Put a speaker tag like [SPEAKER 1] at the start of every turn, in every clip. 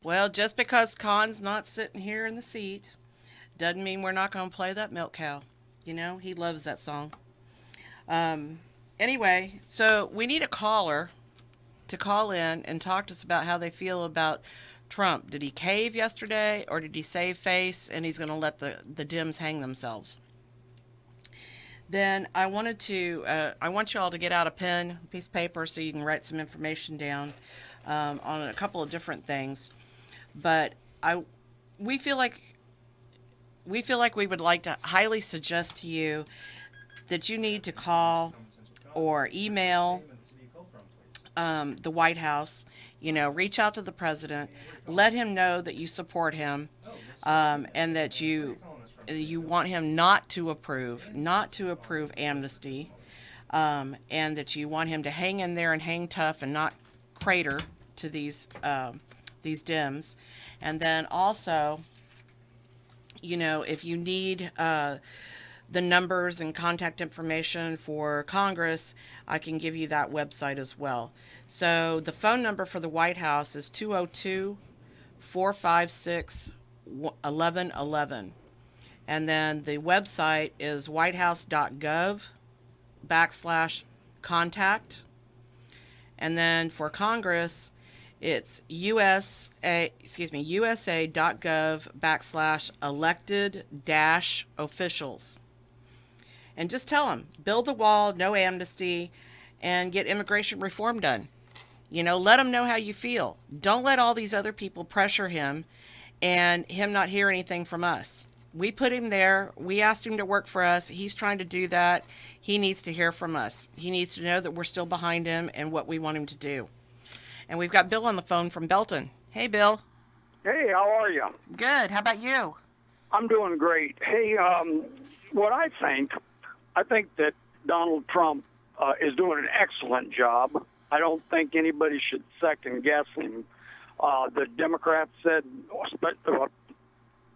[SPEAKER 1] Well, just because Conn's not sitting here in the seat doesn't mean we're not going to play that milk cow. You know, he loves that song. Um, anyway, so we need a caller to call in and talk to us about how they feel about Trump. Did he cave yesterday or did he save face and he's going to let the Dems hang themselves? Then I want you all to get out a pen, piece of paper, so you can write some information down on a couple of different things. But I, we feel like we would like to highly suggest to you that you need to call or email the White House. You know, reach out to the president, let him know that you support him, and that you want him not to approve amnesty, and that you want him to hang in there and hang tough and not crater to these Dems, and then also, you know, if you need the numbers and contact information for Congress, I can give you that website as well. So the phone number for the White House is 202 456 1111. And then the website is whitehouse.gov/contact. And then for Congress, it's usa.gov/elected-officials. And just tell them, build the wall, no amnesty, and get immigration reform done. You know, let him know how you feel. Don't let all these other people pressure him and him not hear anything from us. We put him there. We asked him to work for us. He's trying to do that. He needs to hear from us. He needs to know that we're still behind him and what we want him to do. And we've got Bill on the phone from Belton. Hey, Bill.
[SPEAKER 2] Hey, how are you?
[SPEAKER 1] Good. How about you?
[SPEAKER 2] I'm doing great. Hey, what I think that Donald Trump is doing an excellent job. I don't think anybody should second guess him. The Democrats said,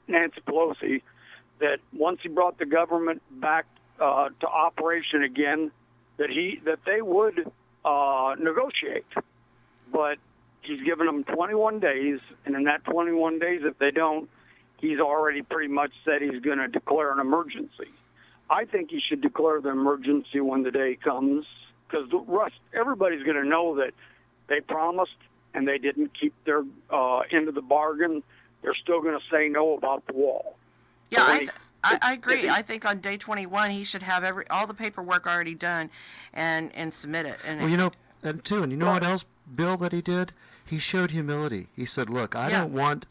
[SPEAKER 2] Nancy Pelosi, that once he brought the government back to operation again, that they would negotiate. But he's given them 21 days, and in that 21 days, if they don't, he's already pretty much said he's going to declare an emergency. I think he should declare the emergency when the day comes, because everybody's going to know that they promised and they didn't keep their end of the bargain. They're still going to say no about the wall.
[SPEAKER 1] Yeah, I agree. I think on day 21 he should have all the paperwork already done and submit it. And
[SPEAKER 3] well, you know what else, Bill, that he did? He showed humility. He said, look, I don't want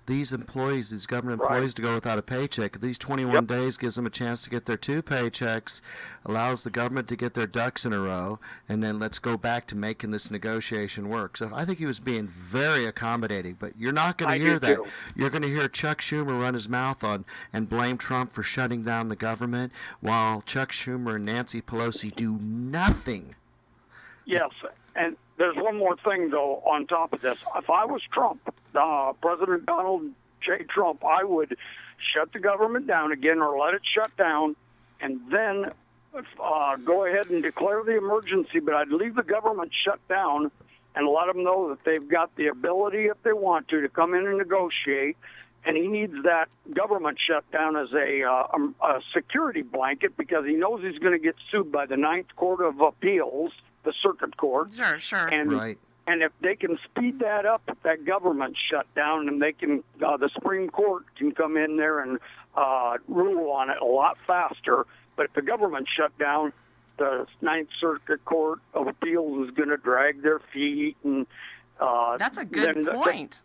[SPEAKER 3] these government employees to go without a paycheck. These 21 days gives them a chance to get their 2 paychecks, allows the government to get their ducks in a row, and then let's go back to making this negotiation work. So I think he was being very accommodating, but you're not going to hear that. You're going to hear Chuck Schumer run his mouth on and blame Trump for shutting down the government, while Chuck Schumer and Nancy Pelosi do nothing.
[SPEAKER 2] Yes, and there's one more thing, though, on top of this. If I was Trump, President Donald J. Trump, I would shut the government down again or let it shut down, and then go ahead and declare the emergency, but I'd leave the government shut down and let them know that they've got the ability, if they want to come in and negotiate, and he needs that government shutdown as a security blanket because he knows he's going to get sued by the Ninth Court of Appeals, the circuit court.
[SPEAKER 1] Sure.
[SPEAKER 2] And if they can speed that up, that government shutdown, and they can, the Supreme Court can come in there and rule on it a lot faster. But if the government shut down, the Ninth Circuit Court of Appeals is going to drag their feet. And
[SPEAKER 1] that's a good point.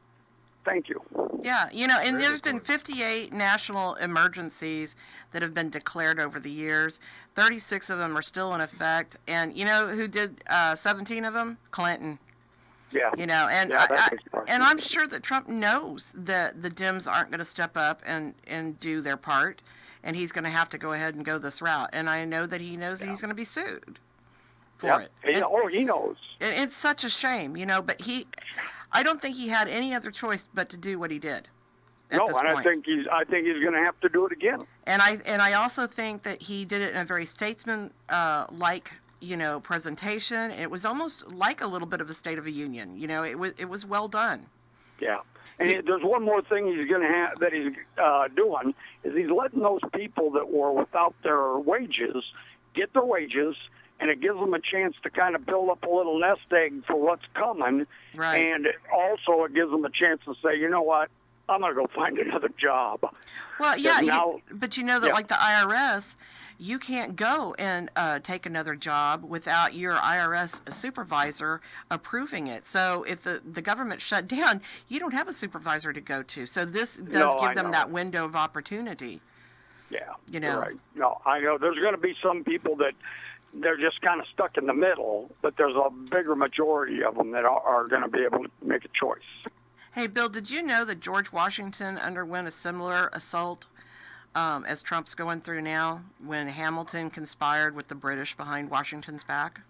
[SPEAKER 2] Thank you.
[SPEAKER 1] Yeah, and there's been 58 national emergencies that have been declared over the years. 36 of them are still in effect. And you know who did 17 of them? Clinton.
[SPEAKER 2] Yeah.
[SPEAKER 1] And I'm sure that Trump knows that the Dems aren't going to step up and do their part, and he's going to have to go ahead and go this route. And I know that he knows that he's going to be sued for it.
[SPEAKER 2] He knows.
[SPEAKER 1] And it's such a shame, but I don't think he had any other choice but to do what he did. At this point.
[SPEAKER 2] I think he's going to have to do it again.
[SPEAKER 1] And I also think that he did it in a very statesman-like, presentation. It was almost like a little bit of a State of the Union. It was well done.
[SPEAKER 2] Yeah. And there's one more thing he's going to have that he's doing is he's letting those people that were without their wages get their wages, and it gives them a chance to kind of build up a little nest egg for what's coming.
[SPEAKER 1] Right.
[SPEAKER 2] And also it gives them a chance to say, you know what, I'm going to go find another job.
[SPEAKER 1] Well, yeah,
[SPEAKER 2] now,
[SPEAKER 1] but you know that like the IRS, you can't go and take another job without your IRS supervisor approving it. So if the government shut down, you don't have a supervisor to go to. So this does give them that window of opportunity.
[SPEAKER 2] Yeah,
[SPEAKER 1] you know.
[SPEAKER 2] Right. No, I know there's going to be some people that they're just kind of stuck in the middle, but there's a bigger majority of them that are going to be able to make a choice.
[SPEAKER 1] Hey, Bill, did you know that George Washington underwent a similar assault as Trump's going through now when Hamilton conspired with the British behind Washington's back?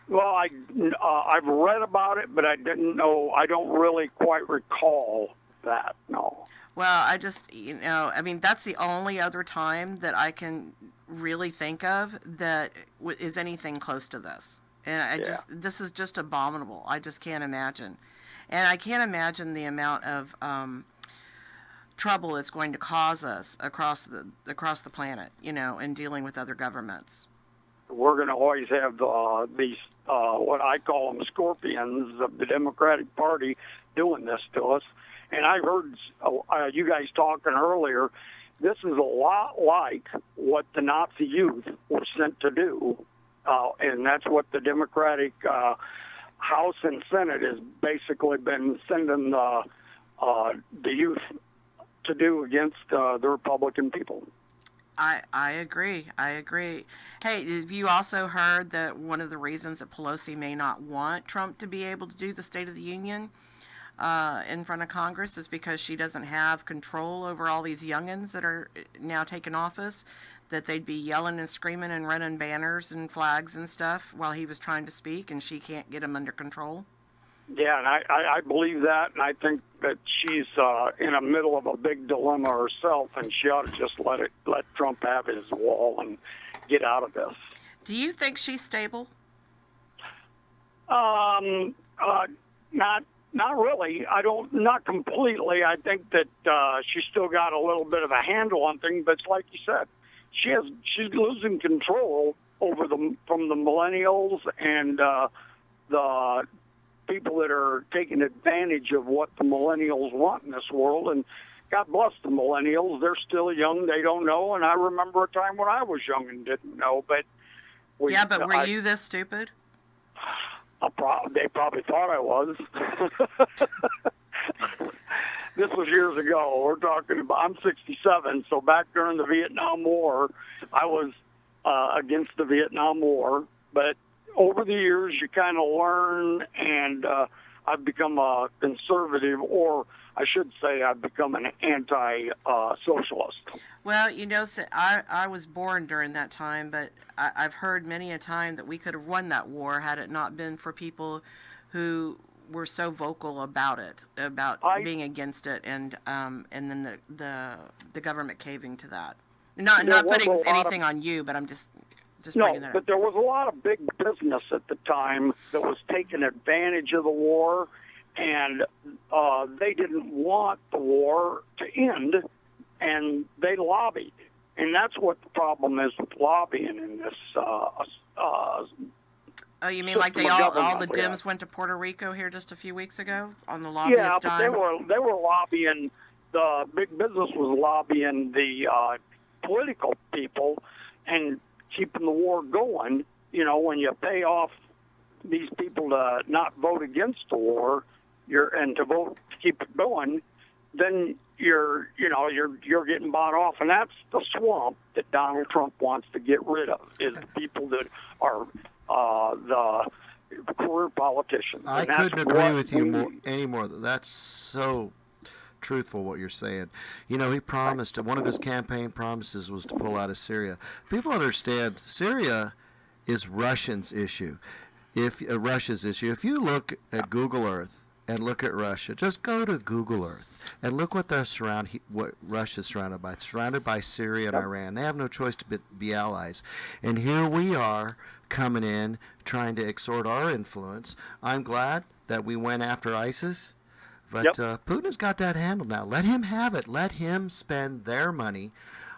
[SPEAKER 2] Well, I've read about it, but I didn't know. I don't really quite recall that, no.
[SPEAKER 1] Well, I just, I mean, that's the only other time that I can really think of that is anything close to this. And this is just abominable. I just can't imagine. And I can't imagine the amount of trouble it's going to cause us across the planet, in dealing with other governments.
[SPEAKER 2] We're going to always have these, what I call them, scorpions of the Democratic Party doing this to us. And I heard you guys talking earlier, this is a lot like what the Nazi youth were sent to do. And that's what the Democratic House and Senate has basically been sending the youth to do against the Republican people.
[SPEAKER 1] I agree. Hey, have you also heard that one of the reasons that Pelosi may not want Trump to be able to do the State of the Union in front of Congress is because she doesn't have control over all these youngins that are now taking office, that they'd be yelling and screaming and running banners and flags and stuff while he was trying to speak, and she can't get him under control?
[SPEAKER 2] Yeah, and I believe that, and I think that she's in the middle of a big dilemma herself, and she ought to just let Trump have his wall and get out of this.
[SPEAKER 1] Do you think she's stable?
[SPEAKER 2] Not really. Not completely. I think that she's still got a little bit of a handle on things, but it's like you said, she's losing control over from the millennials and the people that are taking advantage of what the millennials want in this world. And God bless the millennials. They're still young. They don't know. And I remember a time when I was young and didn't know. But
[SPEAKER 1] were you this stupid?
[SPEAKER 2] They probably thought I was. This was years ago. We're talking about, I'm 67, so back during the Vietnam War, I was against the Vietnam War. But over the years, you kind of learn, and I've become a conservative, or I should say I've become an anti-socialist.
[SPEAKER 1] Well, I was born during that time, but I've heard many a time that we could have won that war had it not been for people who were so vocal about it, being against it, and then the government caving to that. Not putting anything on you, but I'm just bringing that up.
[SPEAKER 2] But there was a lot of big business at the time that was taking advantage of the war, and they didn't want the war to end, and they lobbied. And that's what the problem is with lobbying in this.
[SPEAKER 1] Oh, you mean like all the Dems went to Puerto Rico here just a few weeks ago on the lobbyist dime?
[SPEAKER 2] Yeah, but they were lobbying. The big business was lobbying the political people and keeping the war going. When you pay off these people to not vote against the war, and to vote to keep it going, then you're getting bought off, and that's the swamp that Donald Trump wants to get rid of, is the people that are the career politicians.
[SPEAKER 3] I couldn't agree with you anymore. That's so truthful what you're saying. He promised, one of his campaign promises was to pull out of Syria. People understand Syria is Russia's issue. If you look at Google Earth and look at Russia, just go to Google Earth and look what what Russia's surrounded by. It's surrounded by Syria and Iran. They have no choice to be allies. And here we are coming in trying to extort our influence. I'm glad that we went after ISIS. But
[SPEAKER 2] Yep.
[SPEAKER 3] Putin has got that handled now. Let him have it. Let him spend their money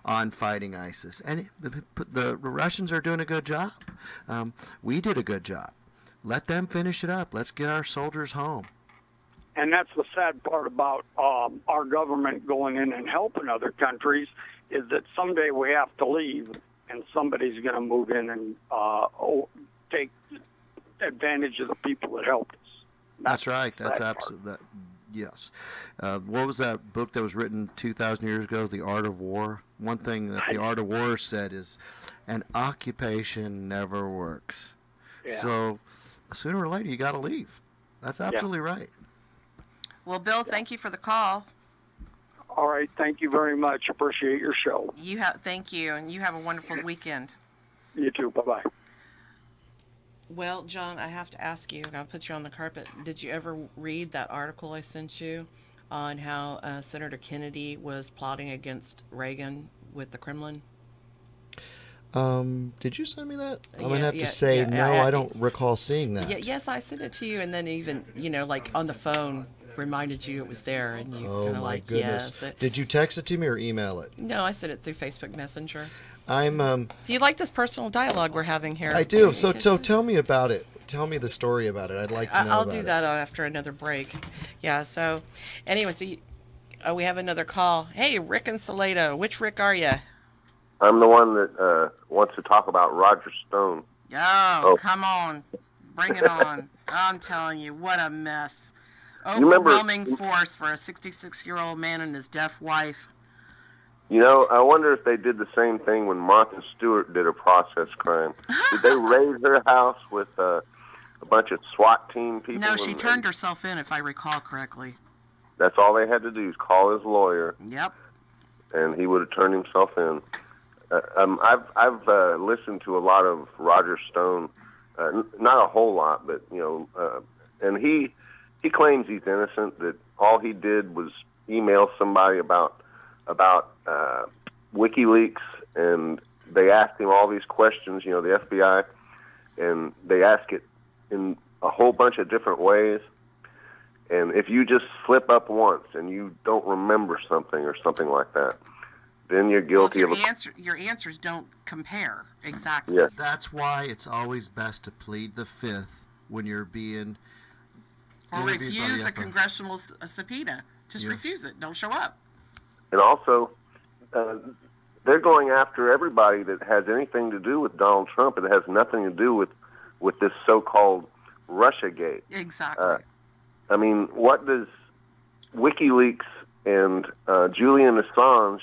[SPEAKER 3] on fighting ISIS. And the Russians are doing a good job. We did a good job. Let them finish it up. Let's get our soldiers home.
[SPEAKER 2] And that's the sad part about our government going in and helping other countries is that someday we have to leave, and somebody's going to move in and take advantage of the people that helped us.
[SPEAKER 3] That's right.
[SPEAKER 2] the
[SPEAKER 3] That's
[SPEAKER 2] sad part.
[SPEAKER 3] absolutely. Yes. What was that book that was written 2,000 years ago, The Art of War? One thing that The Art of War said is, an occupation never works.
[SPEAKER 2] Yeah.
[SPEAKER 3] So sooner or later, you got to leave. That's absolutely right.
[SPEAKER 1] Well, Bill, thank you for the call.
[SPEAKER 2] All right. Thank you very much. Appreciate your show.
[SPEAKER 1] Thank you, and you have a wonderful weekend.
[SPEAKER 2] You too. Bye-bye.
[SPEAKER 1] Well, John, I have to ask you, I'll put you on the carpet. Did you ever read that article I sent you on how Senator Kennedy was plotting against Reagan with the Kremlin?
[SPEAKER 3] Did you send me that? I'm going to have
[SPEAKER 1] Yeah,
[SPEAKER 3] to say,
[SPEAKER 1] yeah,
[SPEAKER 3] no,
[SPEAKER 1] I-
[SPEAKER 3] I don't recall seeing that.
[SPEAKER 1] Yeah, yes, I sent it to you, and then even, like on the phone, reminded you it was there, and you
[SPEAKER 3] Oh,
[SPEAKER 1] kind of
[SPEAKER 3] my
[SPEAKER 1] like,
[SPEAKER 3] goodness.
[SPEAKER 1] yes.
[SPEAKER 3] Did you text it to me or email it?
[SPEAKER 1] No, I sent it through Facebook Messenger.
[SPEAKER 3] I'm,
[SPEAKER 1] Do you like this personal dialogue we're having here?
[SPEAKER 3] I do. So tell me about it. Tell me the story about it. I'd like to know
[SPEAKER 1] I'll
[SPEAKER 3] about
[SPEAKER 1] do
[SPEAKER 3] it.
[SPEAKER 1] that after another break. Yeah, so anyway, we have another call. Hey, Rick and Salado. Which Rick are you?
[SPEAKER 4] I'm the one that wants to talk about Roger Stone.
[SPEAKER 1] Oh, come on. Bring it on. I'm telling you, what a mess.
[SPEAKER 4] remember-
[SPEAKER 1] Overwhelming force for a 66-year-old man and his deaf wife.
[SPEAKER 4] You know, I wonder if they did the same thing when Martha Stewart did a process crime. Did they raid her house with a bunch of SWAT team people?
[SPEAKER 1] No, she turned herself in, if I recall correctly.
[SPEAKER 4] That's all they had to do is call his lawyer,
[SPEAKER 1] Yep.
[SPEAKER 4] and he would have turned himself in. I've listened to a lot of Roger Stone, not a whole lot, but and he claims he's innocent. That all he did was email somebody about WikiLeaks, and they asked him all these questions. The FBI, and they ask it in a whole bunch of different ways. And if you just slip up once and you don't remember something or something like that, then you're guilty
[SPEAKER 1] well,
[SPEAKER 4] of
[SPEAKER 1] your answers don't compare exactly.
[SPEAKER 4] Yes.
[SPEAKER 3] That's why it's always best to plead the fifth when you're being
[SPEAKER 1] Or
[SPEAKER 3] interviewed by
[SPEAKER 1] refuse
[SPEAKER 3] the
[SPEAKER 1] a
[SPEAKER 3] upper-
[SPEAKER 1] congressional subpoena. Just
[SPEAKER 3] Yeah.
[SPEAKER 1] refuse it. Don't show up.
[SPEAKER 4] And also, they're going after everybody that has anything to do with Donald Trump. It has nothing to do with this so-called Russiagate.
[SPEAKER 1] Exactly.
[SPEAKER 4] I mean, what does WikiLeaks and Julian Assange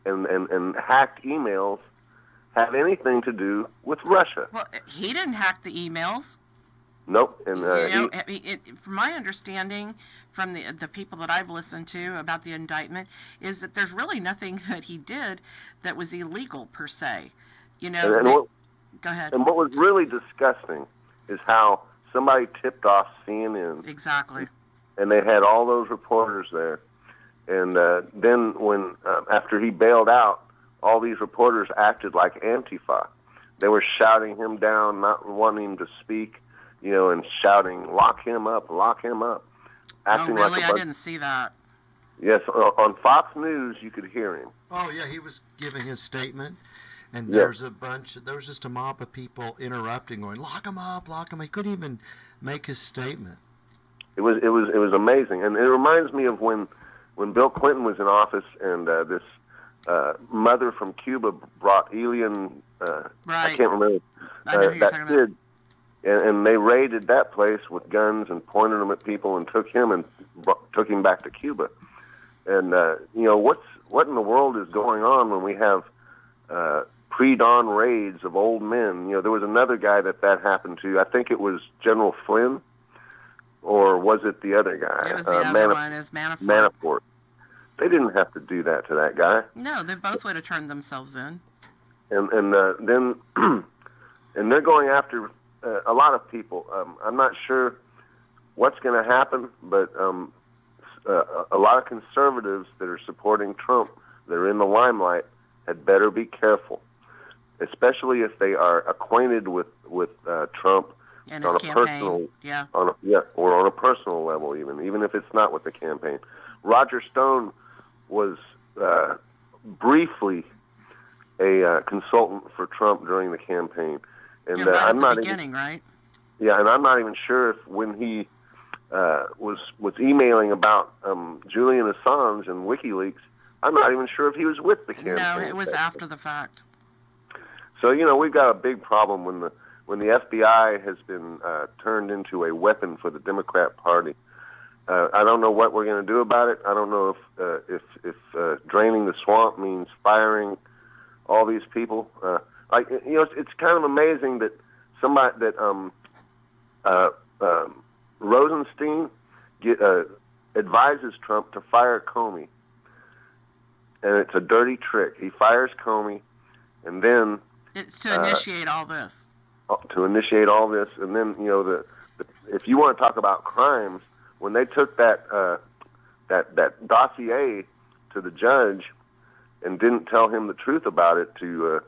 [SPEAKER 4] and hacked emails have anything to do with Russia?
[SPEAKER 1] Well, he didn't hack the emails.
[SPEAKER 4] Nope. And
[SPEAKER 1] From my understanding, from the people that I've listened to about the indictment, is that there's really nothing that he did that was illegal per se. Go ahead.
[SPEAKER 4] And what was really disgusting is how somebody tipped off CNN.
[SPEAKER 1] Exactly.
[SPEAKER 4] And they had all those reporters there. And then when after he bailed out, all these reporters acted like Antifa. They were shouting him down, not wanting him to speak, and shouting, lock him up, acting
[SPEAKER 1] really?
[SPEAKER 4] like a
[SPEAKER 1] I
[SPEAKER 4] bunch.
[SPEAKER 1] didn't see that.
[SPEAKER 4] Yes, on Fox News you could hear him.
[SPEAKER 3] Oh yeah, he was giving his statement, and
[SPEAKER 4] Yes.
[SPEAKER 3] there was just a mob of people interrupting, going, "Lock him up, lock him." He couldn't even make his statement.
[SPEAKER 4] It was amazing, and it reminds me of when Bill Clinton was in office, and this mother from Cuba brought alien. I
[SPEAKER 1] Right.
[SPEAKER 4] can't remember
[SPEAKER 1] I know who you're
[SPEAKER 4] that
[SPEAKER 1] talking
[SPEAKER 4] kid, and they raided that place with guns and pointed them at people and took him back to Cuba. And what in the world is going on when we have pre-dawn raids of old men? There was another guy that happened to. I think it was General Flynn, or was it the other guy?
[SPEAKER 1] It was the other one. It was Manafort.
[SPEAKER 4] Manafort. They didn't have to do that to that guy.
[SPEAKER 1] No, they both would have turned themselves in.
[SPEAKER 4] And then and they're going after a lot of people. I'm not sure what's going to happen, but a lot of conservatives that are supporting Trump, that are in the limelight, had better be careful, especially if they are acquainted with Trump,
[SPEAKER 1] And his
[SPEAKER 4] on a
[SPEAKER 1] campaign.
[SPEAKER 4] personal,
[SPEAKER 1] Yeah.
[SPEAKER 4] or on a personal level, even if it's not with the campaign. Roger Stone was briefly a consultant for Trump during the campaign, and
[SPEAKER 1] Right
[SPEAKER 4] I'm
[SPEAKER 1] at
[SPEAKER 4] not
[SPEAKER 1] the beginning, right?
[SPEAKER 4] Yeah, and I'm not even sure if when he was emailing about Julian Assange and WikiLeaks, I'm not even sure if he was with the campaign.
[SPEAKER 1] No, it was after the fact.
[SPEAKER 4] So we've got a big problem when the FBI has been turned into a weapon for the Democrat Party. I don't know what we're going to do about it. I don't know if draining the swamp means firing all these people. It's kind of amazing that somebody that Rosenstein advises Trump to fire Comey, and it's a dirty trick. He fires Comey, and then
[SPEAKER 1] it's to initiate all this.
[SPEAKER 4] And then if you want to talk about crimes, when they took that dossier to the judge and didn't tell him the truth about it to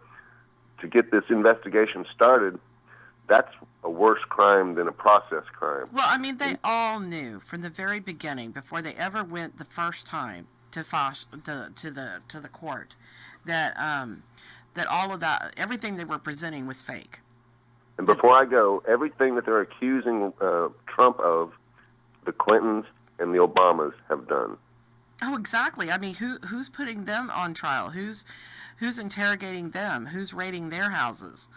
[SPEAKER 4] get this investigation started, that's a worse crime than a process crime.
[SPEAKER 1] Well, I mean, they all knew from the very beginning, before they ever went the first time to the court, that all of that, everything they were presenting was fake.
[SPEAKER 4] And before I go, everything that they're accusing Trump of, the Clintons and the Obamas have done.
[SPEAKER 1] Oh, exactly. I mean, who's putting them on trial? Who's interrogating them? Who's raiding their houses?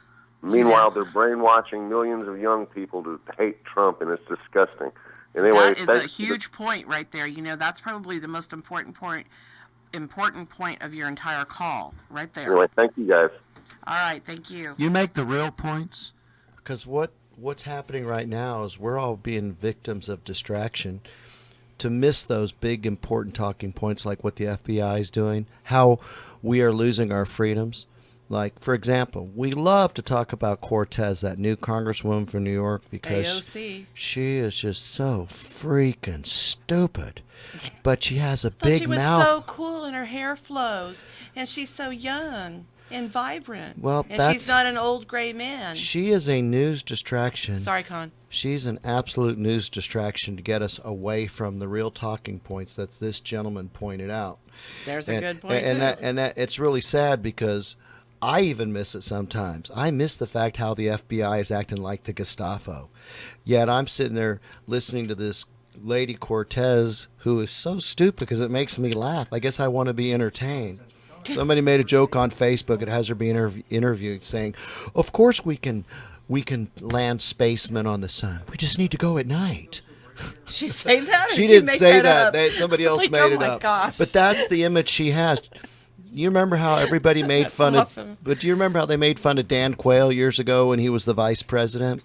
[SPEAKER 4] Meanwhile, they're brainwashing millions of young people to hate Trump, and it's disgusting. Anyway,
[SPEAKER 1] that is a huge point right there. That's probably the most important point of your entire call, right there.
[SPEAKER 4] Anyway, thank you guys.
[SPEAKER 1] All right, thank you.
[SPEAKER 3] You make the real points, because what's happening right now is we're all being victims of distraction to miss those big important talking points, like what the FBI is doing, how we are losing our freedoms. Like, for example, we love to talk about Cortez, that new congresswoman from New York, because
[SPEAKER 1] AOC.
[SPEAKER 3] She is just so freaking stupid. But she has a big
[SPEAKER 1] she was
[SPEAKER 3] mouth.
[SPEAKER 1] so cool and her hair flows, and she's so young and vibrant.
[SPEAKER 3] Well,
[SPEAKER 1] and she's not an old gray man.
[SPEAKER 3] She is a news distraction.
[SPEAKER 1] Sorry, Conn.
[SPEAKER 3] She's an absolute news distraction to get us away from the real talking points that this gentleman pointed out.
[SPEAKER 1] There's a good point,
[SPEAKER 3] and it's really sad, because I even miss it sometimes. I miss the fact how the FBI is acting like the Gestapo. Yet I'm sitting there listening to this lady Cortez, who is so stupid because it makes me laugh. I guess I want to be entertained. Somebody made a joke on Facebook. It has her being interviewed saying, "Of course we can land spacemen on the sun. We just need to go at night."
[SPEAKER 1] She say that? Or
[SPEAKER 3] She
[SPEAKER 1] did
[SPEAKER 3] didn't say that. Somebody else made it up.
[SPEAKER 1] Gosh.
[SPEAKER 3] But that's the image she has. You remember how everybody made fun
[SPEAKER 1] awesome.
[SPEAKER 3] But do you remember how they made fun of Dan Quayle years ago when he was the vice president?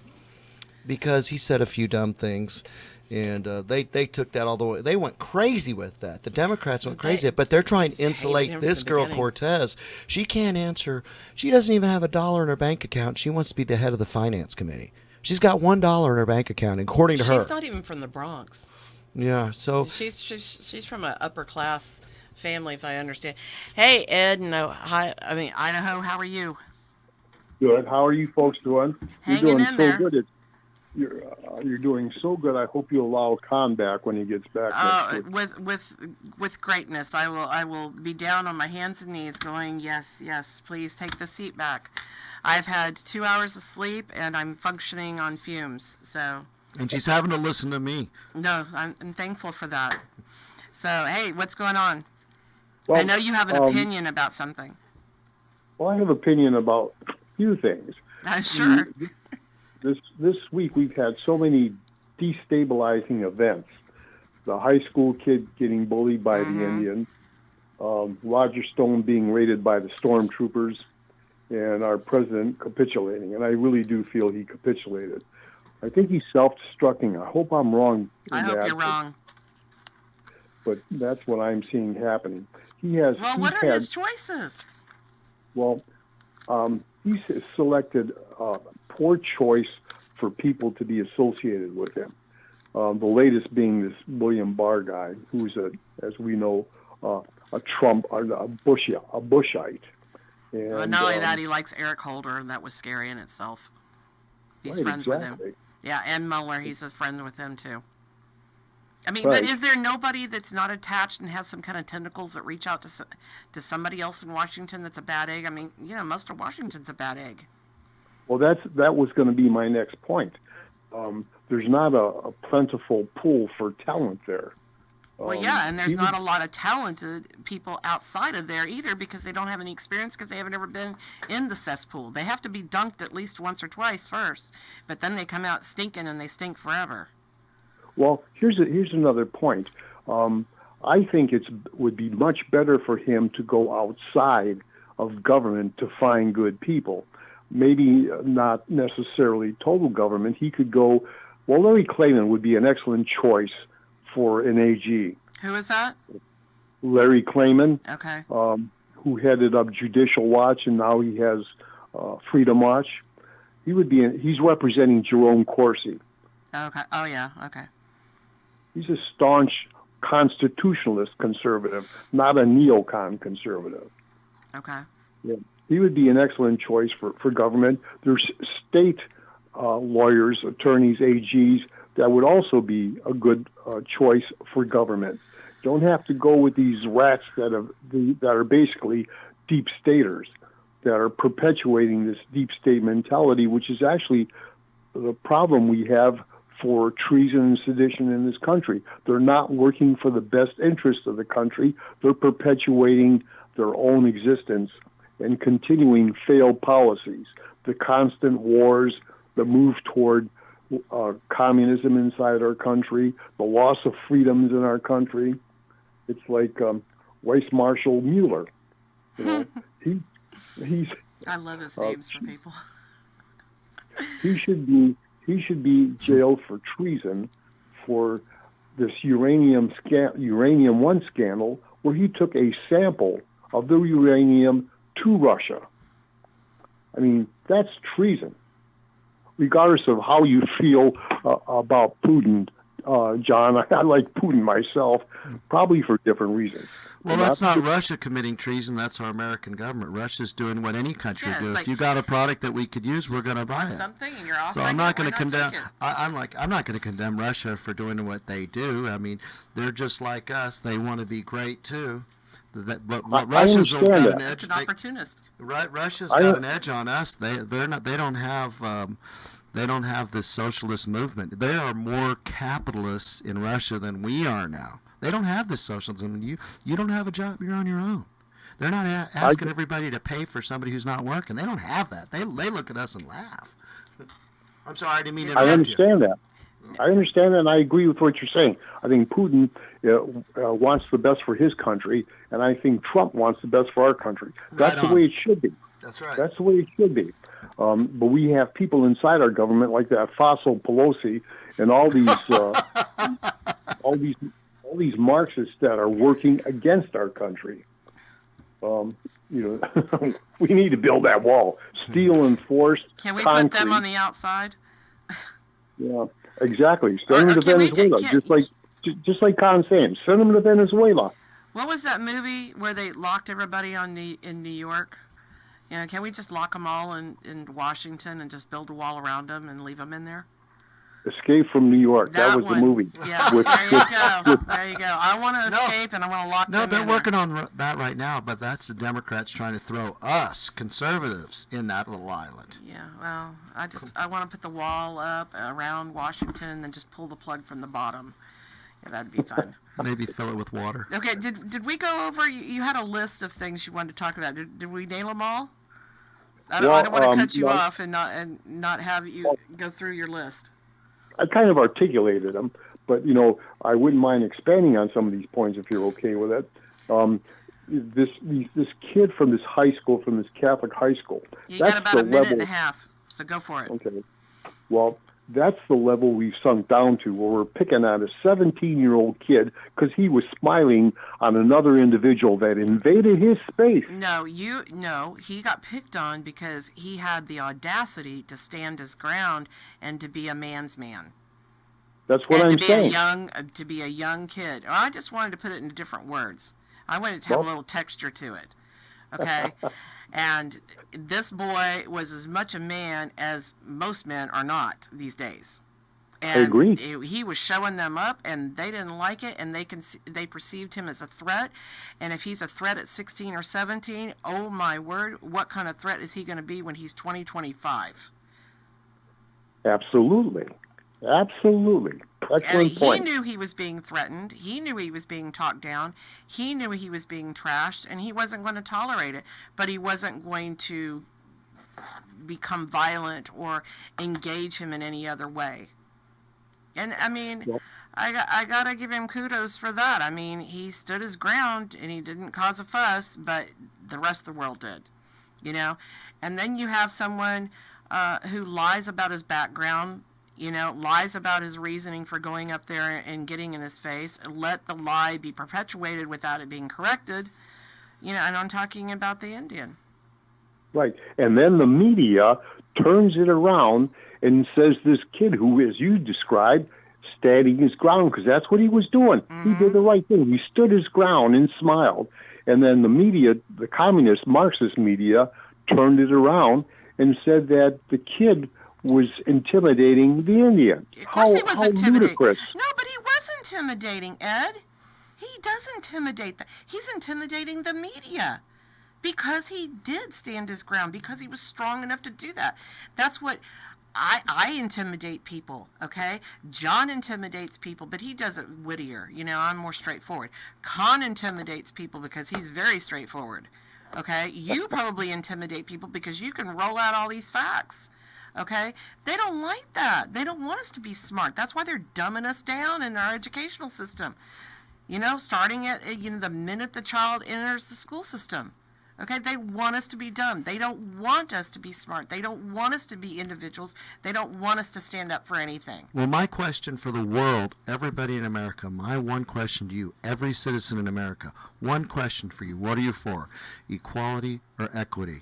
[SPEAKER 3] Because he said a few dumb things, and they took that all the way. They went crazy with that. The Democrats went crazy, but they're trying to insulate this girl Cortez. She can't answer. She doesn't even have $1 in her bank account. She wants to be the head of the finance committee. She's got $1 in her bank account, according to her.
[SPEAKER 1] She's not even from the Bronx.
[SPEAKER 3] Yeah, so
[SPEAKER 1] she's from an upper class family, if I understand. Hey, Ed, Idaho. How are you?
[SPEAKER 5] Good. How are you folks doing?
[SPEAKER 1] Hanging
[SPEAKER 5] You're doing
[SPEAKER 1] in
[SPEAKER 5] so
[SPEAKER 1] there.
[SPEAKER 5] good. You're doing so good. I hope you allow Conn back when he gets back next week.
[SPEAKER 1] With greatness. I will be down on my hands and knees, going, yes, please take the seat back. I've had 2 hours of sleep and I'm functioning on fumes. So.
[SPEAKER 3] And she's having to listen to me.
[SPEAKER 1] No, I'm thankful for that. So, hey, what's going on?
[SPEAKER 5] Well,
[SPEAKER 1] I know you have an opinion about something.
[SPEAKER 5] Well, I have an opinion about a few things.
[SPEAKER 1] I'm sure.
[SPEAKER 5] This week we've had so many destabilizing events. The high school kid getting bullied by the Indians, Roger Stone being raided by the stormtroopers, and our president capitulating. And I really do feel he capitulated. I think he's self-destructing. I hope I'm wrong.
[SPEAKER 1] I hope you're wrong.
[SPEAKER 5] But that's what I'm seeing happening. What
[SPEAKER 1] are his choices?
[SPEAKER 5] Well, he's selected poor choice for people to be associated with him. The latest being this William Barr guy, who's as we know, a Trump, a Bushite. And,
[SPEAKER 1] not only that, he likes Eric Holder, and that was scary in itself. He's friends with him. Yeah, and Mueller, he's a friend with him too. I mean,
[SPEAKER 5] Right.
[SPEAKER 1] but is there nobody that's not attached and has some kind of tentacles that reach out to somebody else in Washington that's a bad egg? I mean, most of Washington's a bad egg.
[SPEAKER 5] Well, that was going to be my next point. There's not a plentiful pool for talent there.
[SPEAKER 1] Well, yeah, and there's
[SPEAKER 5] even-
[SPEAKER 1] not a lot of talented people outside of there either because they don't have any experience because they haven't ever been in the cesspool. They have to be dunked at least once or twice first, but then they come out stinking and they stink forever.
[SPEAKER 5] Well, here's another point. I think would be much better for him to go outside of government to find good people. Maybe not necessarily total government. He could go. Well, Larry Clayman would be an excellent choice for an AG.
[SPEAKER 1] Who is that?
[SPEAKER 5] Larry Clayman,
[SPEAKER 1] Okay.
[SPEAKER 5] who headed up Judicial Watch, and now he has Freedom Watch. He's representing Jerome Corsi.
[SPEAKER 1] Okay. Oh, yeah. Okay.
[SPEAKER 5] He's a staunch constitutionalist conservative, not a neocon conservative.
[SPEAKER 1] Okay.
[SPEAKER 5] Yeah. He would be an excellent choice for government. There's state lawyers, attorneys, AGs that would also be a good choice for government. Don't have to go with these rats that are basically deep staters, that are perpetuating this deep state mentality, which is actually the problem we have for treason and sedition in this country. They're not working for the best interest of the country. They're perpetuating their own existence and continuing failed policies, the constant wars, the move toward communism inside our country, the loss of freedoms in our country. It's like Weiss Marshall Mueller. He's
[SPEAKER 1] I love his names for people.
[SPEAKER 5] he should be jailed for treason for this uranium one scandal where he took a sample of the uranium to Russia. I mean, that's treason. Regardless of how you feel about Putin, John, I like Putin myself, probably for different reasons.
[SPEAKER 3] Well, that's not Russia committing treason. That's our American government. Russia's doing what any country
[SPEAKER 1] Yeah,
[SPEAKER 3] do.
[SPEAKER 1] it's
[SPEAKER 3] If
[SPEAKER 1] like-
[SPEAKER 3] you got a product that we could use, we're going to buy it.
[SPEAKER 1] Something and you're off.
[SPEAKER 3] So I'm not going to
[SPEAKER 1] Why
[SPEAKER 3] condemn.
[SPEAKER 1] take it?
[SPEAKER 3] I'm not going to condemn Russia for doing what they do. I mean, they're just like us. They want to be great too. But
[SPEAKER 5] I
[SPEAKER 3] Russia's
[SPEAKER 5] understand
[SPEAKER 3] got
[SPEAKER 5] that.
[SPEAKER 3] an
[SPEAKER 1] It's
[SPEAKER 3] edge.
[SPEAKER 1] an opportunist.
[SPEAKER 3] Russia's
[SPEAKER 5] I-
[SPEAKER 3] got an edge on us. They don't have this socialist movement. They are more capitalists in Russia than we are now. They don't have this socialism. You don't have a job. You're on your own. They're not asking everybody to pay for somebody who's not working. They don't have that. They look at us and laugh. I'm sorry, I didn't mean to interrupt
[SPEAKER 5] I understand that. I understand that, and I agree with what you're saying. I think Putin wants the best for his country, and I think Trump wants the best for our country. That's
[SPEAKER 3] Right
[SPEAKER 5] the
[SPEAKER 3] on.
[SPEAKER 5] way it should be.
[SPEAKER 3] That's right.
[SPEAKER 5] That's the way it should be. But we have people inside our government like that fossil Pelosi and all these all these Marxists that are working against our country. We need to build that wall. Steel enforced.
[SPEAKER 1] Can we
[SPEAKER 5] concrete.
[SPEAKER 1] put them on the outside?
[SPEAKER 5] Yeah, exactly. Send them to
[SPEAKER 1] can we
[SPEAKER 5] Venezuela, just like Conn saying. Send them to Venezuela.
[SPEAKER 1] What was that movie where they locked everybody in New York? Can we just lock them all in Washington and just build a wall around them and leave them in there?
[SPEAKER 5] Escape from New York. That was
[SPEAKER 1] one.
[SPEAKER 5] the movie.
[SPEAKER 1] Yeah,
[SPEAKER 5] With-
[SPEAKER 1] there you go. There you go. I want to
[SPEAKER 3] No.
[SPEAKER 1] escape and I want to lock
[SPEAKER 3] No,
[SPEAKER 1] them
[SPEAKER 3] they're
[SPEAKER 1] in
[SPEAKER 3] working on that right now, but that's the Democrats trying to throw us, conservatives, in that little island.
[SPEAKER 1] there. Yeah, well, I want to put the wall up around Washington and then just pull the plug from the bottom. Yeah, that'd be fun.
[SPEAKER 3] Maybe fill it with water.
[SPEAKER 1] Okay, did we go over, you had a list of things you wanted to talk about. Did we nail them all? I don't want to cut you
[SPEAKER 5] no.
[SPEAKER 1] off and not have you go through your list.
[SPEAKER 5] I kind of articulated them, but I wouldn't mind expanding on some of these points if you're okay with it. This kid from this high school, from this Catholic high school.
[SPEAKER 1] You
[SPEAKER 5] that's
[SPEAKER 1] got about
[SPEAKER 5] the
[SPEAKER 1] a minute
[SPEAKER 5] level.
[SPEAKER 1] and a half, so go for it.
[SPEAKER 5] Okay. Well, that's the level we've sunk down to, where we're picking on a 17-year-old kid because he was smiling on another individual that invaded his space.
[SPEAKER 1] No, he got picked on because he had the audacity to stand his ground and to be a man's man.
[SPEAKER 5] That's what
[SPEAKER 1] and
[SPEAKER 5] I'm saying.
[SPEAKER 1] To be a young kid. Or I just wanted to put it in different words. I wanted to have a little texture to it. Okay? And this boy was as much a man as most men are not these days.
[SPEAKER 5] I agree.
[SPEAKER 1] He was showing them up, and they didn't like it, and they perceived him as a threat. And if he's a threat at 16 or 17, oh my word, what kind of threat is he going to be when he's 20, 25?
[SPEAKER 5] Absolutely. Absolutely. Excellent point.
[SPEAKER 1] He knew he was being threatened. He knew he was being talked down. He knew he was being trashed, and he wasn't going to tolerate it. But he wasn't going to become violent or engage him in any other way. And I mean,
[SPEAKER 5] Yep.
[SPEAKER 1] I gotta give him kudos for that. I mean, he stood his ground and he didn't cause a fuss, but the rest of the world did, you know. And then you have someone who lies about his background, you know, lies about his reasoning for going up there and getting in his face, and let the lie be perpetuated without it being corrected, you know. And I'm talking about the Indian.
[SPEAKER 5] Right. And then the media turns it around and says this kid who, as you described, standing his ground, because that's what he was doing.
[SPEAKER 1] Mm-hmm.
[SPEAKER 5] He did the right thing. He stood his ground and smiled. And then the media, the communist Marxist media, turned it around and said that the kid was intimidating the Indian.
[SPEAKER 1] Of course he was intimidating.
[SPEAKER 5] Ludicrous.
[SPEAKER 1] No, but he was intimidating, Ed. He does intimidate. He's intimidating the media. Because he did stand his ground, because he was strong enough to do that. That's what I intimidate people, okay? John intimidates people, but he does it wittier. You know, I'm more straightforward. Conn intimidates people because he's very straightforward, okay? You probably intimidate people because you can roll out all these facts, okay? They don't like that. They don't want us to be smart. That's why they're dumbing us down in our educational system. You know, starting at, you know, the minute the child enters the school system. Okay, they want us to be dumb. They don't want us to be smart. They don't want us to be individuals. They don't want us to stand up for anything.
[SPEAKER 3] Well, my question for the world, everybody in America, my one question to you, every citizen in America, one question for you. What are you for? Equality or equity?